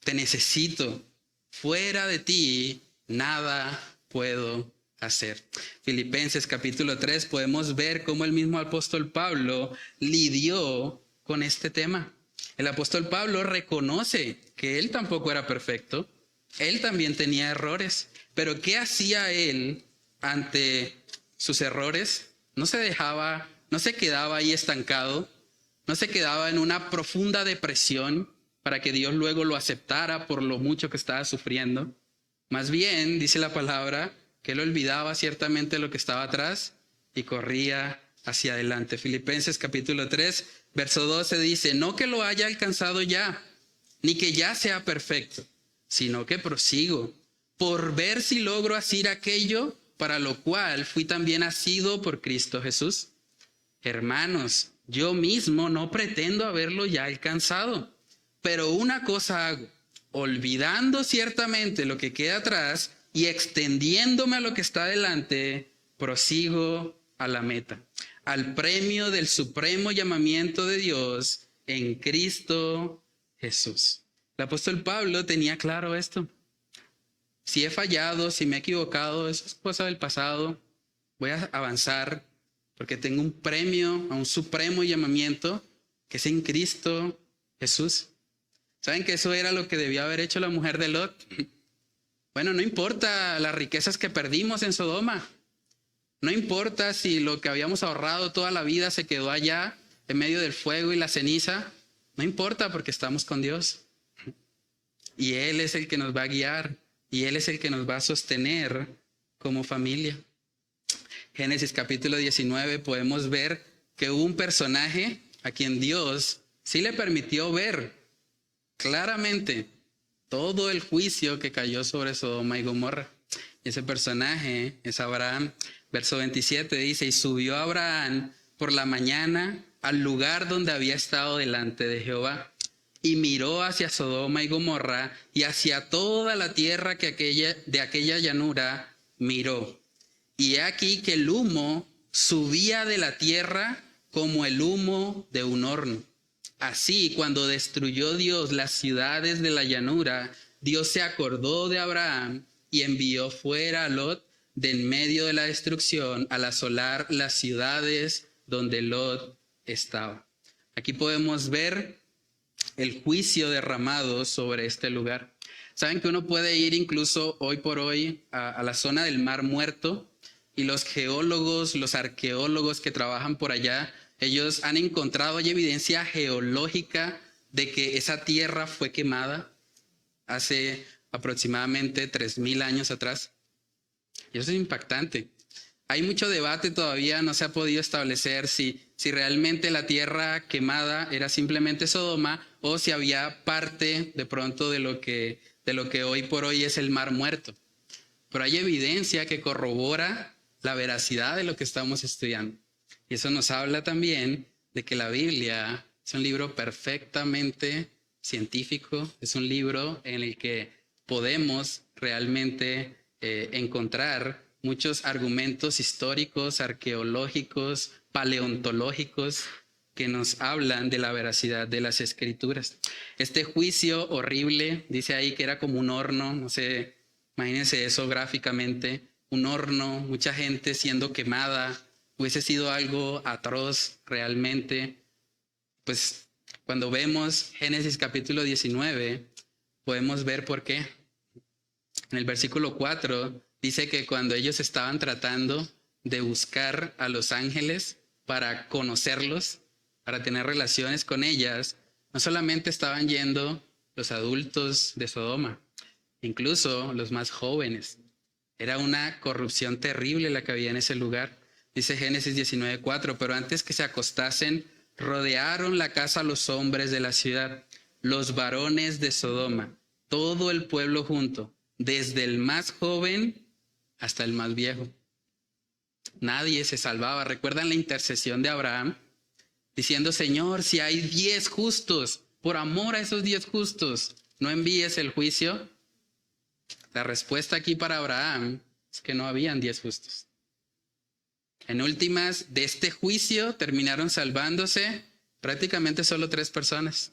Te necesito. Fuera de ti, nada puedo hacer. Filipenses capítulo 3 podemos ver cómo el mismo apóstol Pablo lidió con este tema. El apóstol Pablo reconoce que él tampoco era perfecto, él también tenía errores, pero ¿qué hacía él ante sus errores? No se quedaba ahí estancado, no se quedaba en una profunda depresión para que Dios luego lo aceptara por lo mucho que estaba sufriendo. Más bien, dice la palabra, que él olvidaba ciertamente lo que estaba atrás y corría hacia adelante. Filipenses capítulo 3, verso 12 dice, no que lo haya alcanzado ya, ni que ya sea perfecto, sino que prosigo por ver si logro hacer aquello para lo cual fui también asido por Cristo Jesús. Hermanos, yo mismo no pretendo haberlo ya alcanzado, pero una cosa hago, olvidando ciertamente lo que queda atrás y extendiéndome a lo que está delante, prosigo a la meta, al premio del supremo llamamiento de Dios en Cristo Jesús. El apóstol Pablo tenía claro esto. Si he fallado, si me he equivocado, eso es cosa del pasado. Voy a avanzar porque tengo un premio a un supremo llamamiento que es en Cristo Jesús. ¿Saben que eso era lo que debió haber hecho la mujer de Lot? Bueno, no importa las riquezas que perdimos en Sodoma. No importa si lo que habíamos ahorrado toda la vida se quedó allá en medio del fuego y la ceniza. No importa porque estamos con Dios. Y Él es el que nos va a guiar. Y Él es el que nos va a sostener como familia. Génesis capítulo 19 podemos ver que hubo un personaje a quien Dios sí le permitió ver claramente todo el juicio que cayó sobre Sodoma y Gomorra. Ese personaje es Abraham. Verso 27 dice, y subió Abraham por la mañana al lugar donde había estado delante de Jehová. y miró hacia Sodoma y Gomorra y hacia toda la tierra de aquella llanura miró. Y he aquí que el humo subía de la tierra como el humo de un horno. Así, cuando destruyó Dios las ciudades de la llanura, Dios se acordó de Abraham y envió fuera a Lot de en medio de la destrucción al asolar las ciudades donde Lot estaba. Aquí podemos ver el juicio derramado sobre este lugar. Saben que uno puede ir incluso hoy por hoy a la zona del Mar Muerto y los geólogos, los arqueólogos que trabajan por allá, ellos han encontrado, hay evidencia geológica de que esa tierra fue quemada hace aproximadamente 3000 años atrás. Y eso es impactante. Hay mucho debate todavía, no se ha podido establecer si realmente la tierra quemada era simplemente Sodoma o si había parte de pronto de lo que hoy por hoy es el Mar Muerto. Pero hay evidencia que corrobora la veracidad de lo que estamos estudiando. Y eso nos habla también de que la Biblia es un libro perfectamente científico, es un libro en el que podemos realmente encontrar muchos argumentos históricos, arqueológicos, paleontológicos que nos hablan de la veracidad de las escrituras. Este juicio horrible, dice ahí que era como un horno, no sé, imagínense eso gráficamente, un horno, mucha gente siendo quemada, hubiese sido algo atroz realmente. Pues cuando vemos Génesis capítulo 19, podemos ver por qué. En el versículo 4 dice que cuando ellos estaban tratando de buscar a los ángeles para conocerlos, para tener relaciones con ellas, no solamente estaban yendo los adultos de Sodoma, incluso los más jóvenes. Era una corrupción terrible la que había en ese lugar. Dice Génesis 19:4, pero antes que se acostasen, rodearon la casa los hombres de la ciudad, los varones de Sodoma, todo el pueblo junto, desde el más joven hasta el más viejo. Nadie se salvaba. ¿Recuerdan la intercesión de Abraham? Diciendo, Señor, si hay 10 justos, por amor a esos 10 justos, no envíes el juicio. La respuesta aquí para Abraham es que no habían 10 justos. En últimas, de este juicio terminaron salvándose prácticamente solo 3 personas.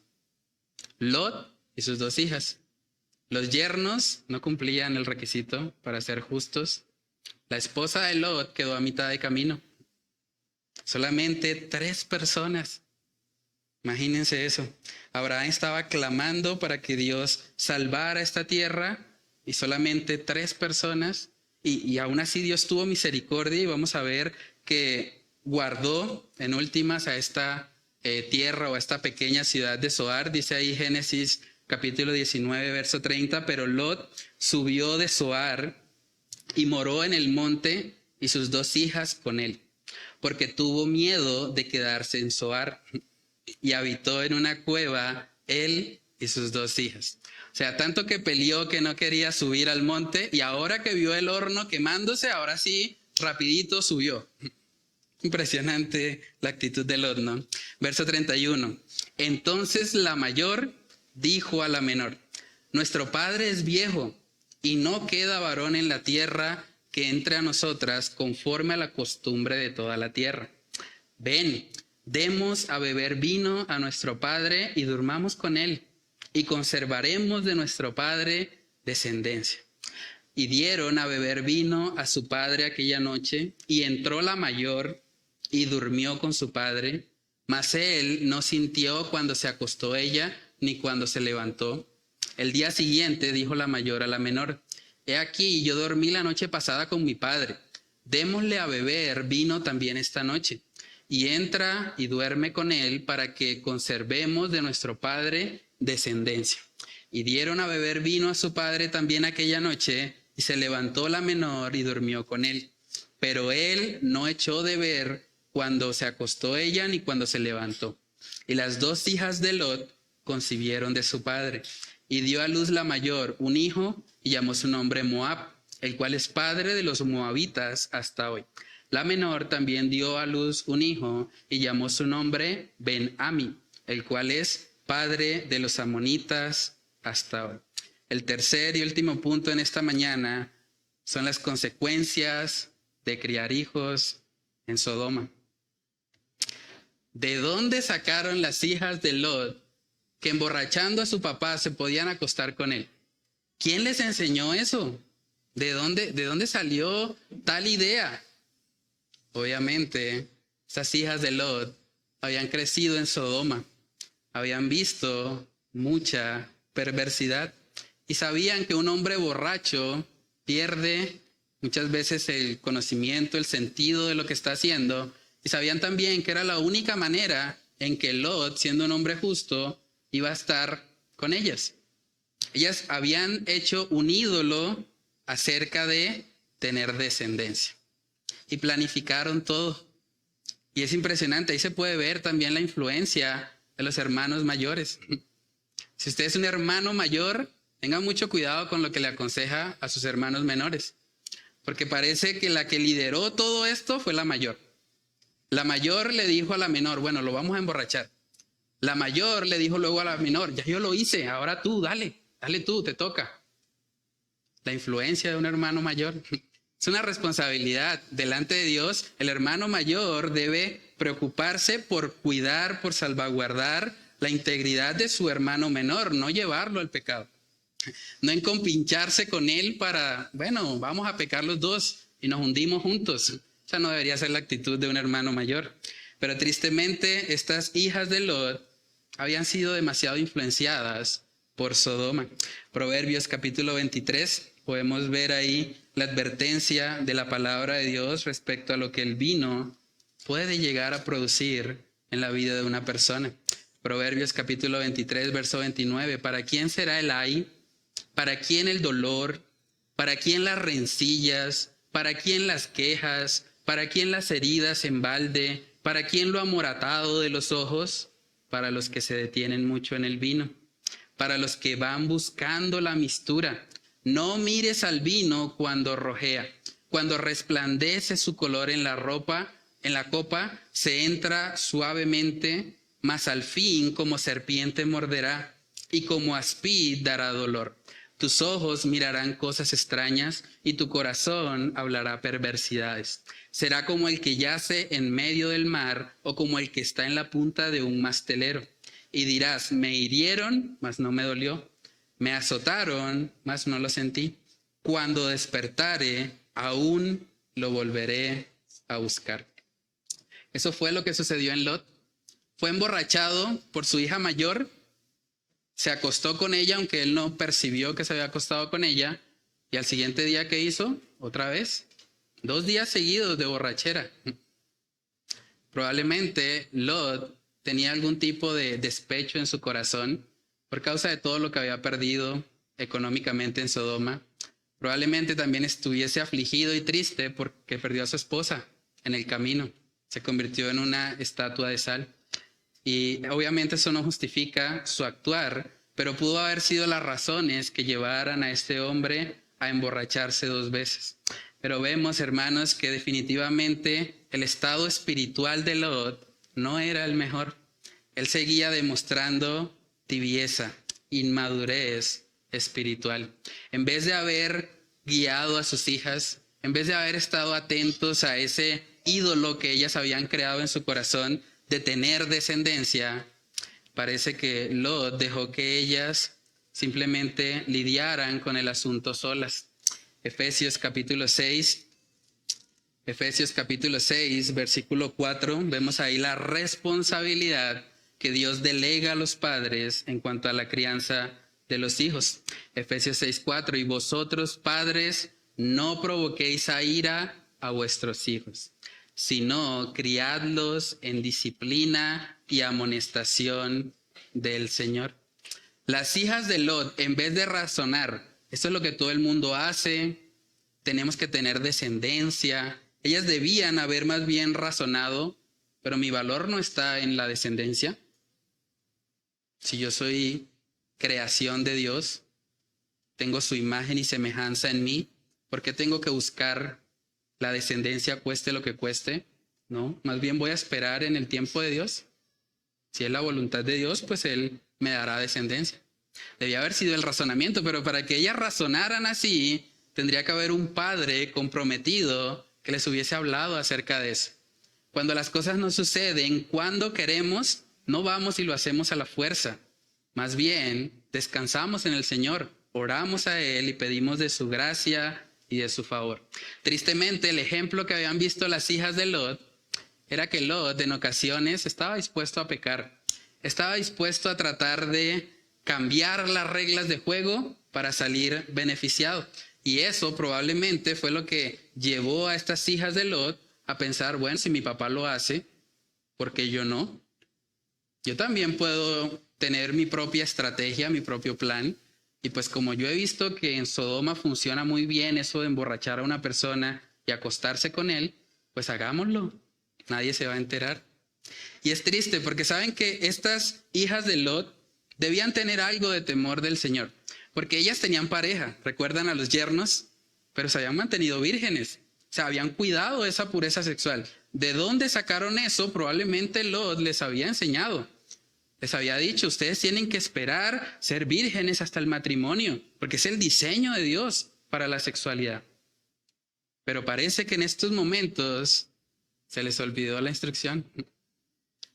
Lot y sus 2 hijas. Los yernos no cumplían el requisito para ser justos. La esposa de Lot quedó a mitad de camino. Solamente 3 personas. Imagínense eso. Abraham estaba clamando para que Dios salvara esta tierra y solamente 3 personas. Y aún así Dios tuvo misericordia y vamos a ver que guardó en últimas a esta tierra o a esta pequeña ciudad de Zoar. Dice ahí Génesis capítulo 19, verso 30, pero Lot subió de Zoar y moró en el monte y sus 2 hijas con él, porque tuvo miedo de quedarse en Zoar y habitó en una cueva él y sus 2 hijas. O sea, tanto que peleó que no quería subir al monte y ahora que vio el horno quemándose, ahora sí, rapidito subió. Impresionante la actitud del Lot, ¿no? Verso 31. Entonces la mayor dijo a la menor, nuestro padre es viejo y no queda varón en la tierra que entre a nosotras conforme a la costumbre de toda la tierra. Ven, demos a beber vino a nuestro padre y durmamos con él y conservaremos de nuestro padre descendencia. Y dieron a beber vino a su padre aquella noche y entró la mayor y durmió con su padre, mas él no sintió cuando se acostó ella ni cuando se levantó. El día siguiente dijo la mayor a la menor, he aquí, yo dormí la noche pasada con mi padre, démosle a beber vino también esta noche. Y entra y duerme con él para que conservemos de nuestro padre descendencia. Y dieron a beber vino a su padre también aquella noche, y se levantó la menor y durmió con él. Pero él no echó de ver cuando se acostó ella ni cuando se levantó. Y las 2 hijas de Lot concibieron de su padre. Y dio a luz la mayor un hijo y llamó su nombre Moab, el cual es padre de los moabitas hasta hoy. La menor también dio a luz un hijo y llamó su nombre Ben-Ami, el cual es padre de los amonitas hasta hoy. El tercer y último punto en esta mañana son las consecuencias de criar hijos en Sodoma. ¿De dónde sacaron las hijas de Lot que emborrachando a su papá se podían acostar con él? ¿Quién les enseñó eso? ¿De dónde salió tal idea? Obviamente, esas hijas de Lot habían crecido en Sodoma, habían visto mucha perversidad y sabían que un hombre borracho pierde muchas veces el conocimiento, el sentido de lo que está haciendo, y sabían también que era la única manera en que Lot, siendo un hombre justo, iba a estar con ellas. Ellas habían hecho un ídolo acerca de tener descendencia y planificaron todo. Y es impresionante, ahí se puede ver también la influencia de los hermanos mayores. Si usted es un hermano mayor, tenga mucho cuidado con lo que le aconseja a sus hermanos menores, porque parece que la que lideró todo esto fue la mayor. La mayor le dijo a la menor, bueno, lo vamos a emborrachar. La mayor le dijo luego a la menor, ya yo lo hice, ahora tú, dale tú, te toca. La influencia de un hermano mayor es una responsabilidad delante de Dios. El hermano mayor debe preocuparse por cuidar, por salvaguardar la integridad de su hermano menor, no llevarlo al pecado. No encompincharse con él para, bueno, vamos a pecar los dos y nos hundimos juntos. Esa no debería ser la actitud de un hermano mayor. Pero tristemente, estas hijas de Lot habían sido demasiado influenciadas por Sodoma. Proverbios capítulo 23, podemos ver ahí la advertencia de la palabra de Dios respecto a lo que el vino puede llegar a producir en la vida de una persona. Proverbios capítulo 23, verso 29. ¿Para quién será el ay? ¿Para quién el dolor? ¿Para quién las rencillas? ¿Para quién las quejas? ¿Para quién las heridas en balde? ¿Para quién lo amoratado de los ojos? Para los que se detienen mucho en el vino, para los que van buscando la mistura. No mires al vino cuando rojea, cuando resplandece su color en la ropa, en la copa, se entra suavemente, mas al fin como serpiente morderá y como aspid dará dolor. Tus ojos mirarán cosas extrañas y tu corazón hablará perversidades. Será como el que yace en medio del mar o como el que está en la punta de un mastelero. Y dirás, me hirieron, mas no me dolió. Me azotaron, mas no lo sentí. Cuando despertare, aún lo volveré a buscar. Eso fue lo que sucedió en Lot. Fue emborrachado por su hija mayor. Se acostó con ella, aunque él no percibió que se había acostado con ella. Y al siguiente día, ¿qué hizo? Otra vez. 2 días seguidos de borrachera. Probablemente Lot tenía algún tipo de despecho en su corazón por causa de todo lo que había perdido económicamente en Sodoma. Probablemente también estuviese afligido y triste porque perdió a su esposa en el camino. Se convirtió en una estatua de sal. Y obviamente eso no justifica su actuar, pero pudo haber sido las razones que llevaran a este hombre a emborracharse 2 veces. Pero vemos, hermanos, que definitivamente el estado espiritual de Lot no era el mejor. Él seguía demostrando tibieza, inmadurez espiritual. En vez de haber guiado a sus hijas, en vez de haber estado atentos a ese ídolo que ellas habían creado en su corazón, de tener descendencia, parece que Lot dejó que ellas simplemente lidiaran con el asunto solas. Efesios capítulo 6, versículo 4, vemos ahí la responsabilidad que Dios delega a los padres en cuanto a la crianza de los hijos. Efesios 6, 4, y vosotros padres no provoquéis a ira a vuestros hijos, sino criadlos en disciplina y amonestación del Señor. Las hijas de Lot, en vez de razonar, esto es lo que todo el mundo hace, tenemos que tener descendencia, ellas debían haber más bien razonado, pero mi valor no está en la descendencia. Si yo soy creación de Dios, tengo su imagen y semejanza en mí, ¿por qué tengo que buscar la descendencia cueste lo que cueste? No, más bien voy a esperar en el tiempo de Dios. Si es la voluntad de Dios, pues Él me dará descendencia. Debía haber sido el razonamiento, pero para que ellas razonaran así, tendría que haber un padre comprometido que les hubiese hablado acerca de eso. Cuando las cosas no suceden cuando queremos, no vamos y lo hacemos a la fuerza. Más bien, descansamos en el Señor, oramos a Él y pedimos de su gracia y de su favor. Tristemente, el ejemplo que habían visto las hijas de Lot era que Lot en ocasiones estaba dispuesto a pecar. Estaba dispuesto a tratar de cambiar las reglas de juego para salir beneficiado. Y eso probablemente fue lo que llevó a estas hijas de Lot a pensar, bueno, si mi papá lo hace, ¿por qué yo no? Yo también puedo tener mi propia estrategia, mi propio plan. Y pues como yo he visto que en Sodoma funciona muy bien eso de emborrachar a una persona y acostarse con él, pues hagámoslo. Nadie se va a enterar. Y es triste porque saben que estas hijas de Lot debían tener algo de temor del Señor. Porque ellas tenían pareja, recuerdan a los yernos, pero se habían mantenido vírgenes. O sea, habían cuidado esa pureza sexual. ¿De dónde sacaron eso? Probablemente Lot les había enseñado. Les había dicho, ustedes tienen que esperar ser vírgenes hasta el matrimonio, porque es el diseño de Dios para la sexualidad. Pero parece que en estos momentos se les olvidó la instrucción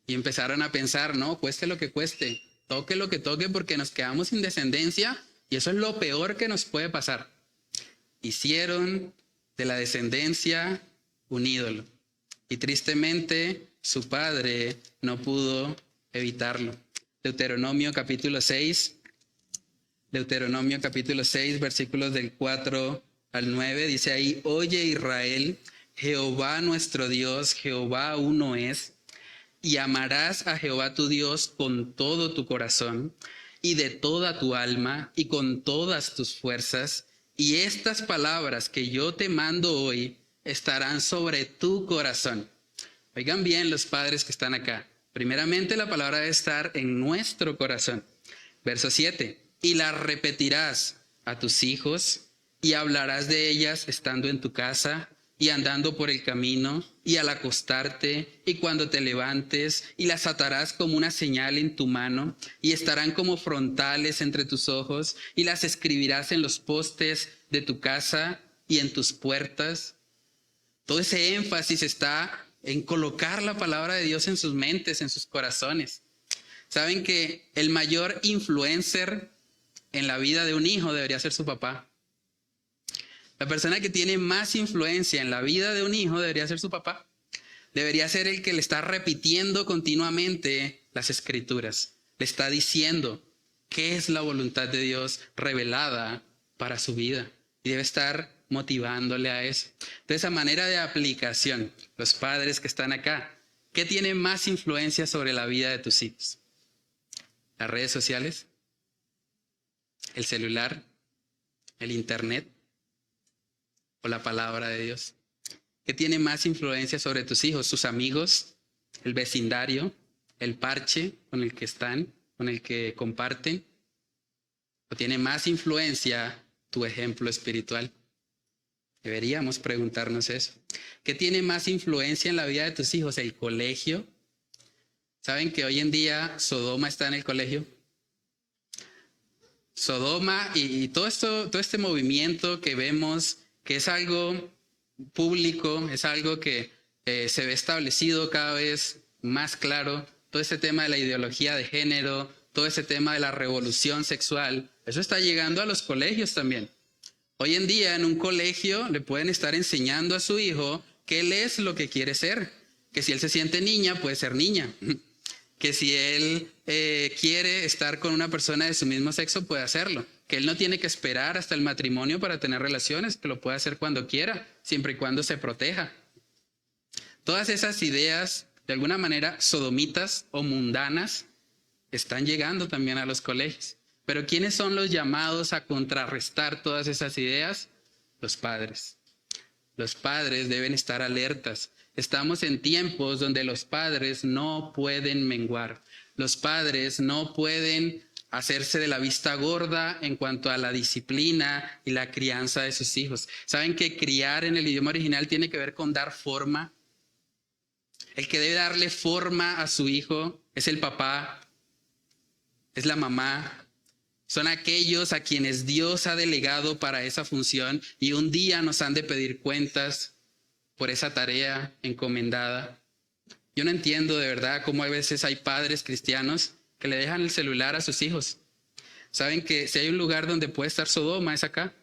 y empezaron a pensar, no, cueste lo que cueste, toque lo que toque porque nos quedamos sin descendencia y eso es lo peor que nos puede pasar. Hicieron de la descendencia un ídolo y tristemente su padre no pudo evitarlo. Deuteronomio capítulo 6, versículos del 4 al 9, dice ahí, oye Israel, Jehová nuestro Dios, Jehová uno es, y amarás a Jehová tu Dios con todo tu corazón y de toda tu alma y con todas tus fuerzas, y estas palabras que yo te mando hoy estarán sobre tu corazón. Oigan bien los padres que están acá. Primeramente la palabra debe estar en nuestro corazón. Verso 7. Y las repetirás a tus hijos y hablarás de ellas estando en tu casa y andando por el camino y al acostarte y cuando te levantes, y las atarás como una señal en tu mano y estarán como frontales entre tus ojos, y las escribirás en los postes de tu casa y en tus puertas. Todo ese énfasis está en colocar la palabra de Dios en sus mentes, en sus corazones. Saben que el mayor influencer en la vida de un hijo debería ser su papá. La persona que tiene más influencia en la vida de un hijo debería ser su papá. Debería ser el que le está repitiendo continuamente las escrituras. Le está diciendo qué es la voluntad de Dios revelada para su vida. Y debe estar motivándole a eso. De esa manera de aplicación, los padres que están acá, ¿qué tiene más influencia sobre la vida de tus hijos? ¿Las redes sociales? ¿El celular? ¿El internet? ¿O la palabra de Dios? ¿Qué tiene más influencia sobre tus hijos? ¿Sus amigos? ¿El vecindario? ¿El parche con el que están? ¿Con el que comparten? ¿O tiene más influencia tu ejemplo espiritual? Deberíamos preguntarnos eso. ¿Qué tiene más influencia en la vida de tus hijos? ¿El colegio? ¿Saben que hoy en día Sodoma está en el colegio? Sodoma y todo este movimiento que vemos, que es algo público, es algo que se ve establecido cada vez más claro, todo ese tema de la ideología de género, todo ese tema de la revolución sexual, eso está llegando a los colegios también. Hoy en día en un colegio le pueden estar enseñando a su hijo que él es lo que quiere ser, que si él se siente niña, puede ser niña, que si él quiere estar con una persona de su mismo sexo, puede hacerlo, que él no tiene que esperar hasta el matrimonio para tener relaciones, que lo puede hacer cuando quiera, siempre y cuando se proteja. Todas esas ideas, de alguna manera sodomitas o mundanas, están llegando también a los colegios. Pero ¿quiénes son los llamados a contrarrestar todas esas ideas? Los padres. Los padres deben estar alertas. Estamos en tiempos donde los padres no pueden menguar. Los padres no pueden hacerse de la vista gorda en cuanto a la disciplina y la crianza de sus hijos. ¿Saben que criar en el idioma original tiene que ver con dar forma? El que debe darle forma a su hijo es el papá. es la mamá. Son aquellos a quienes Dios ha delegado para esa función y un día nos han de pedir cuentas por esa tarea encomendada. Yo no entiendo de verdad cómo a veces hay padres cristianos que le dejan el celular a sus hijos. Saben que si hay un lugar donde puede estar Sodoma es acá.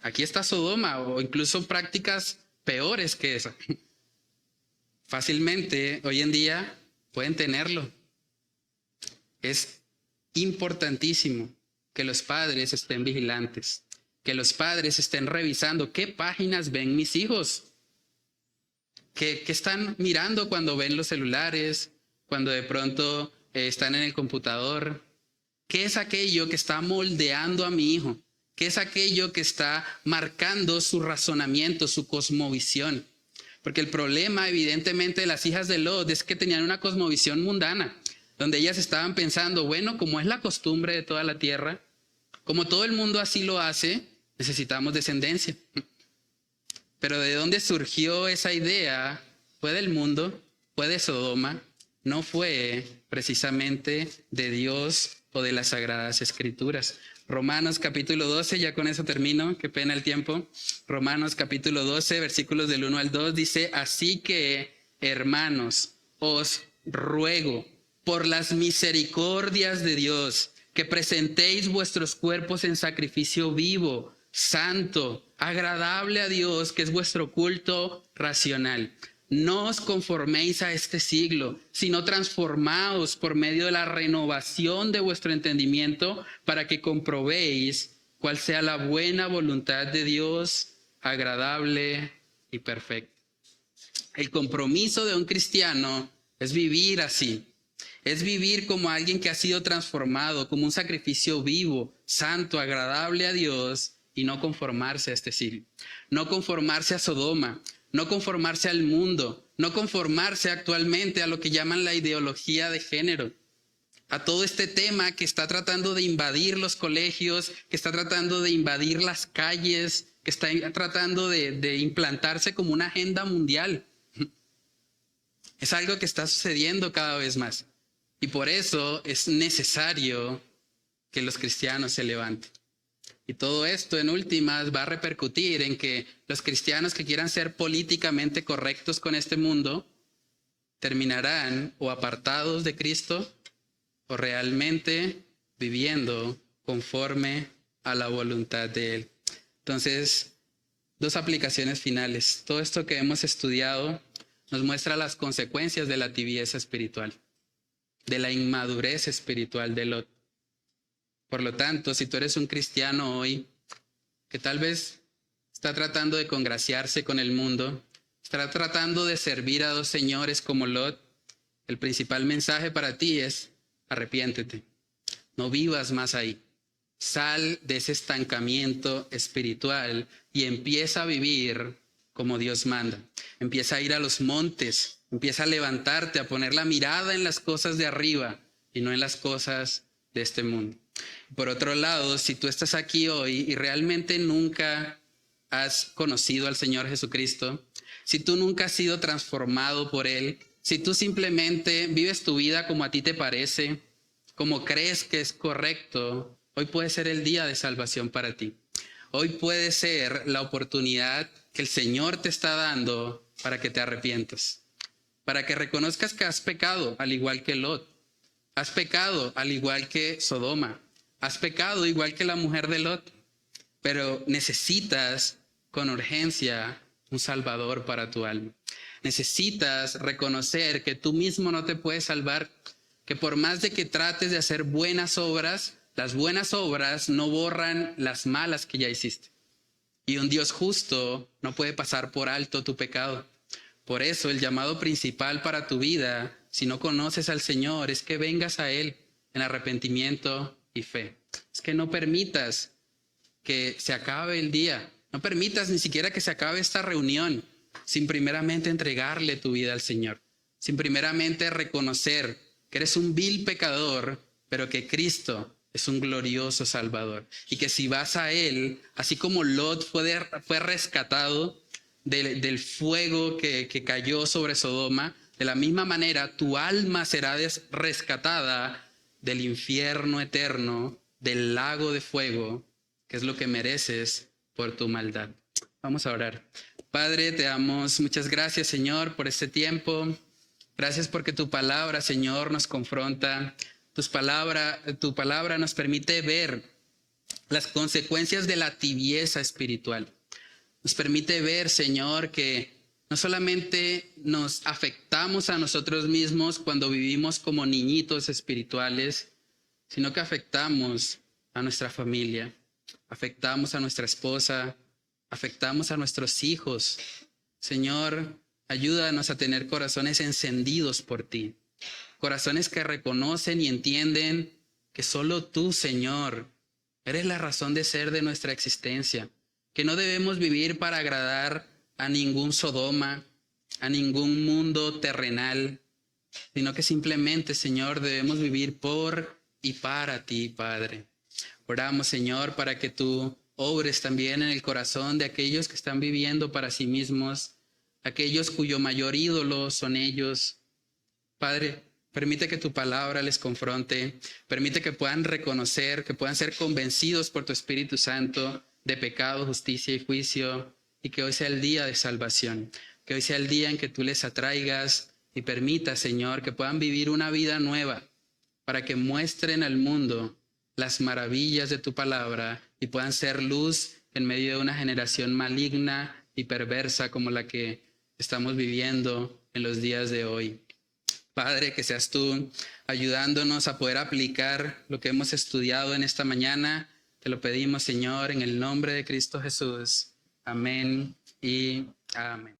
Aquí está Sodoma o incluso prácticas peores que esa. Fácilmente hoy en día pueden tenerlo. Es importantísimo que los padres estén vigilantes, que los padres estén revisando qué páginas ven mis hijos, qué están mirando cuando ven los celulares, cuando de pronto están en el computador, qué es aquello que está moldeando a mi hijo, qué es aquello que está marcando su razonamiento, su cosmovisión. Porque el problema evidentemente de las hijas de Lot es que tenían una cosmovisión mundana, donde ellas estaban pensando, bueno, como es la costumbre de toda la tierra, como todo el mundo así lo hace, necesitamos descendencia. Pero ¿de dónde surgió esa idea? ¿Fue del mundo? ¿Fue de Sodoma? No fue precisamente de Dios o de las Sagradas Escrituras. Romanos capítulo 12, ya con eso termino, qué pena el tiempo. Romanos capítulo 12, versículos del 1 al 2, dice, así que, hermanos, os ruego por las misericordias de Dios, que presentéis vuestros cuerpos en sacrificio vivo, santo, agradable a Dios, que es vuestro culto racional. No os conforméis a este siglo, sino transformaos por medio de la renovación de vuestro entendimiento, para que comprobéis cuál sea la buena voluntad de Dios, agradable y perfecta. El compromiso de un cristiano es vivir así. Es vivir como alguien que ha sido transformado, como un sacrificio vivo, santo, agradable a Dios, y no conformarse a este siglo. No conformarse a Sodoma, no conformarse al mundo, no conformarse actualmente a lo que llaman la ideología de género, a todo este tema que está tratando de invadir los colegios, que está tratando de invadir las calles, que está tratando de implantarse como una agenda mundial. Es algo que está sucediendo cada vez más. Y por eso es necesario que los cristianos se levanten. Y todo esto en últimas va a repercutir en que los cristianos que quieran ser políticamente correctos con este mundo terminarán o apartados de Cristo o realmente viviendo conforme a la voluntad de Él. Entonces, dos aplicaciones finales. Todo esto que hemos estudiado nos muestra las consecuencias de la tibieza espiritual, de la inmadurez espiritual de Lot. Por lo tanto, si tú eres un cristiano hoy que tal vez está tratando de congraciarse con el mundo, está tratando de servir a dos señores como Lot, el principal mensaje para ti es: arrepiéntete, no vivas más ahí. Sal de ese estancamiento espiritual y empieza a vivir como Dios manda. Empieza a ir a los montes, empieza a levantarte, a poner la mirada en las cosas de arriba y no en las cosas de este mundo. Por otro lado, si tú estás aquí hoy y realmente nunca has conocido al Señor Jesucristo, si tú nunca has sido transformado por Él, si tú simplemente vives tu vida como a ti te parece, como crees que es correcto, hoy puede ser el día de salvación para ti. Hoy puede ser la oportunidad que el Señor te está dando para que te arrepientas, para que reconozcas que has pecado al igual que Lot, has pecado al igual que Sodoma, has pecado igual que la mujer de Lot, pero necesitas con urgencia un Salvador para tu alma. Necesitas reconocer que tú mismo no te puedes salvar, que por más de que trates de hacer buenas obras, las buenas obras no borran las malas que ya hiciste. Y un Dios justo no puede pasar por alto tu pecado. Por eso el llamado principal para tu vida, si no conoces al Señor, es que vengas a Él en arrepentimiento y fe. Es que no permitas que se acabe el día. No permitas ni siquiera que se acabe esta reunión sin primeramente entregarle tu vida al Señor. Sin primeramente reconocer que eres un vil pecador, pero que Cristo es un glorioso Salvador. Y que si vas a Él, así como Lot fue rescatado del fuego que cayó sobre Sodoma, de la misma manera tu alma será rescatada del infierno eterno, del lago de fuego, que es lo que mereces por tu maldad. Vamos a orar. Padre, te damos muchas gracias, Señor, por este tiempo. Gracias porque tu palabra, Señor, nos confronta. Tu palabra nos permite ver las consecuencias de la tibieza espiritual. Nos permite ver, Señor, que no solamente nos afectamos a nosotros mismos cuando vivimos como niñitos espirituales, sino que afectamos a nuestra familia, afectamos a nuestra esposa, afectamos a nuestros hijos. Señor, ayúdanos a tener corazones encendidos por ti, corazones que reconocen y entienden que solo tú, Señor, eres la razón de ser de nuestra existencia, que no debemos vivir para agradar a ningún Sodoma, a ningún mundo terrenal, sino que simplemente, Señor, debemos vivir por y para ti, Padre. Oramos, Señor, para que tú obres también en el corazón de aquellos que están viviendo para sí mismos, aquellos cuyo mayor ídolo son ellos. Padre, permite que tu palabra les confronte, permite que puedan reconocer, que puedan ser convencidos por tu Espíritu Santo de pecado, justicia y juicio, y que hoy sea el día de salvación, que hoy sea el día en que tú les atraigas y permita, Señor, que puedan vivir una vida nueva para que muestren al mundo las maravillas de tu palabra y puedan ser luz en medio de una generación maligna y perversa como la que estamos viviendo en los días de hoy. Padre, que seas tú ayudándonos a poder aplicar lo que hemos estudiado en esta mañana. Te lo pedimos, Señor, en el nombre de Cristo Jesús. Amén y amén.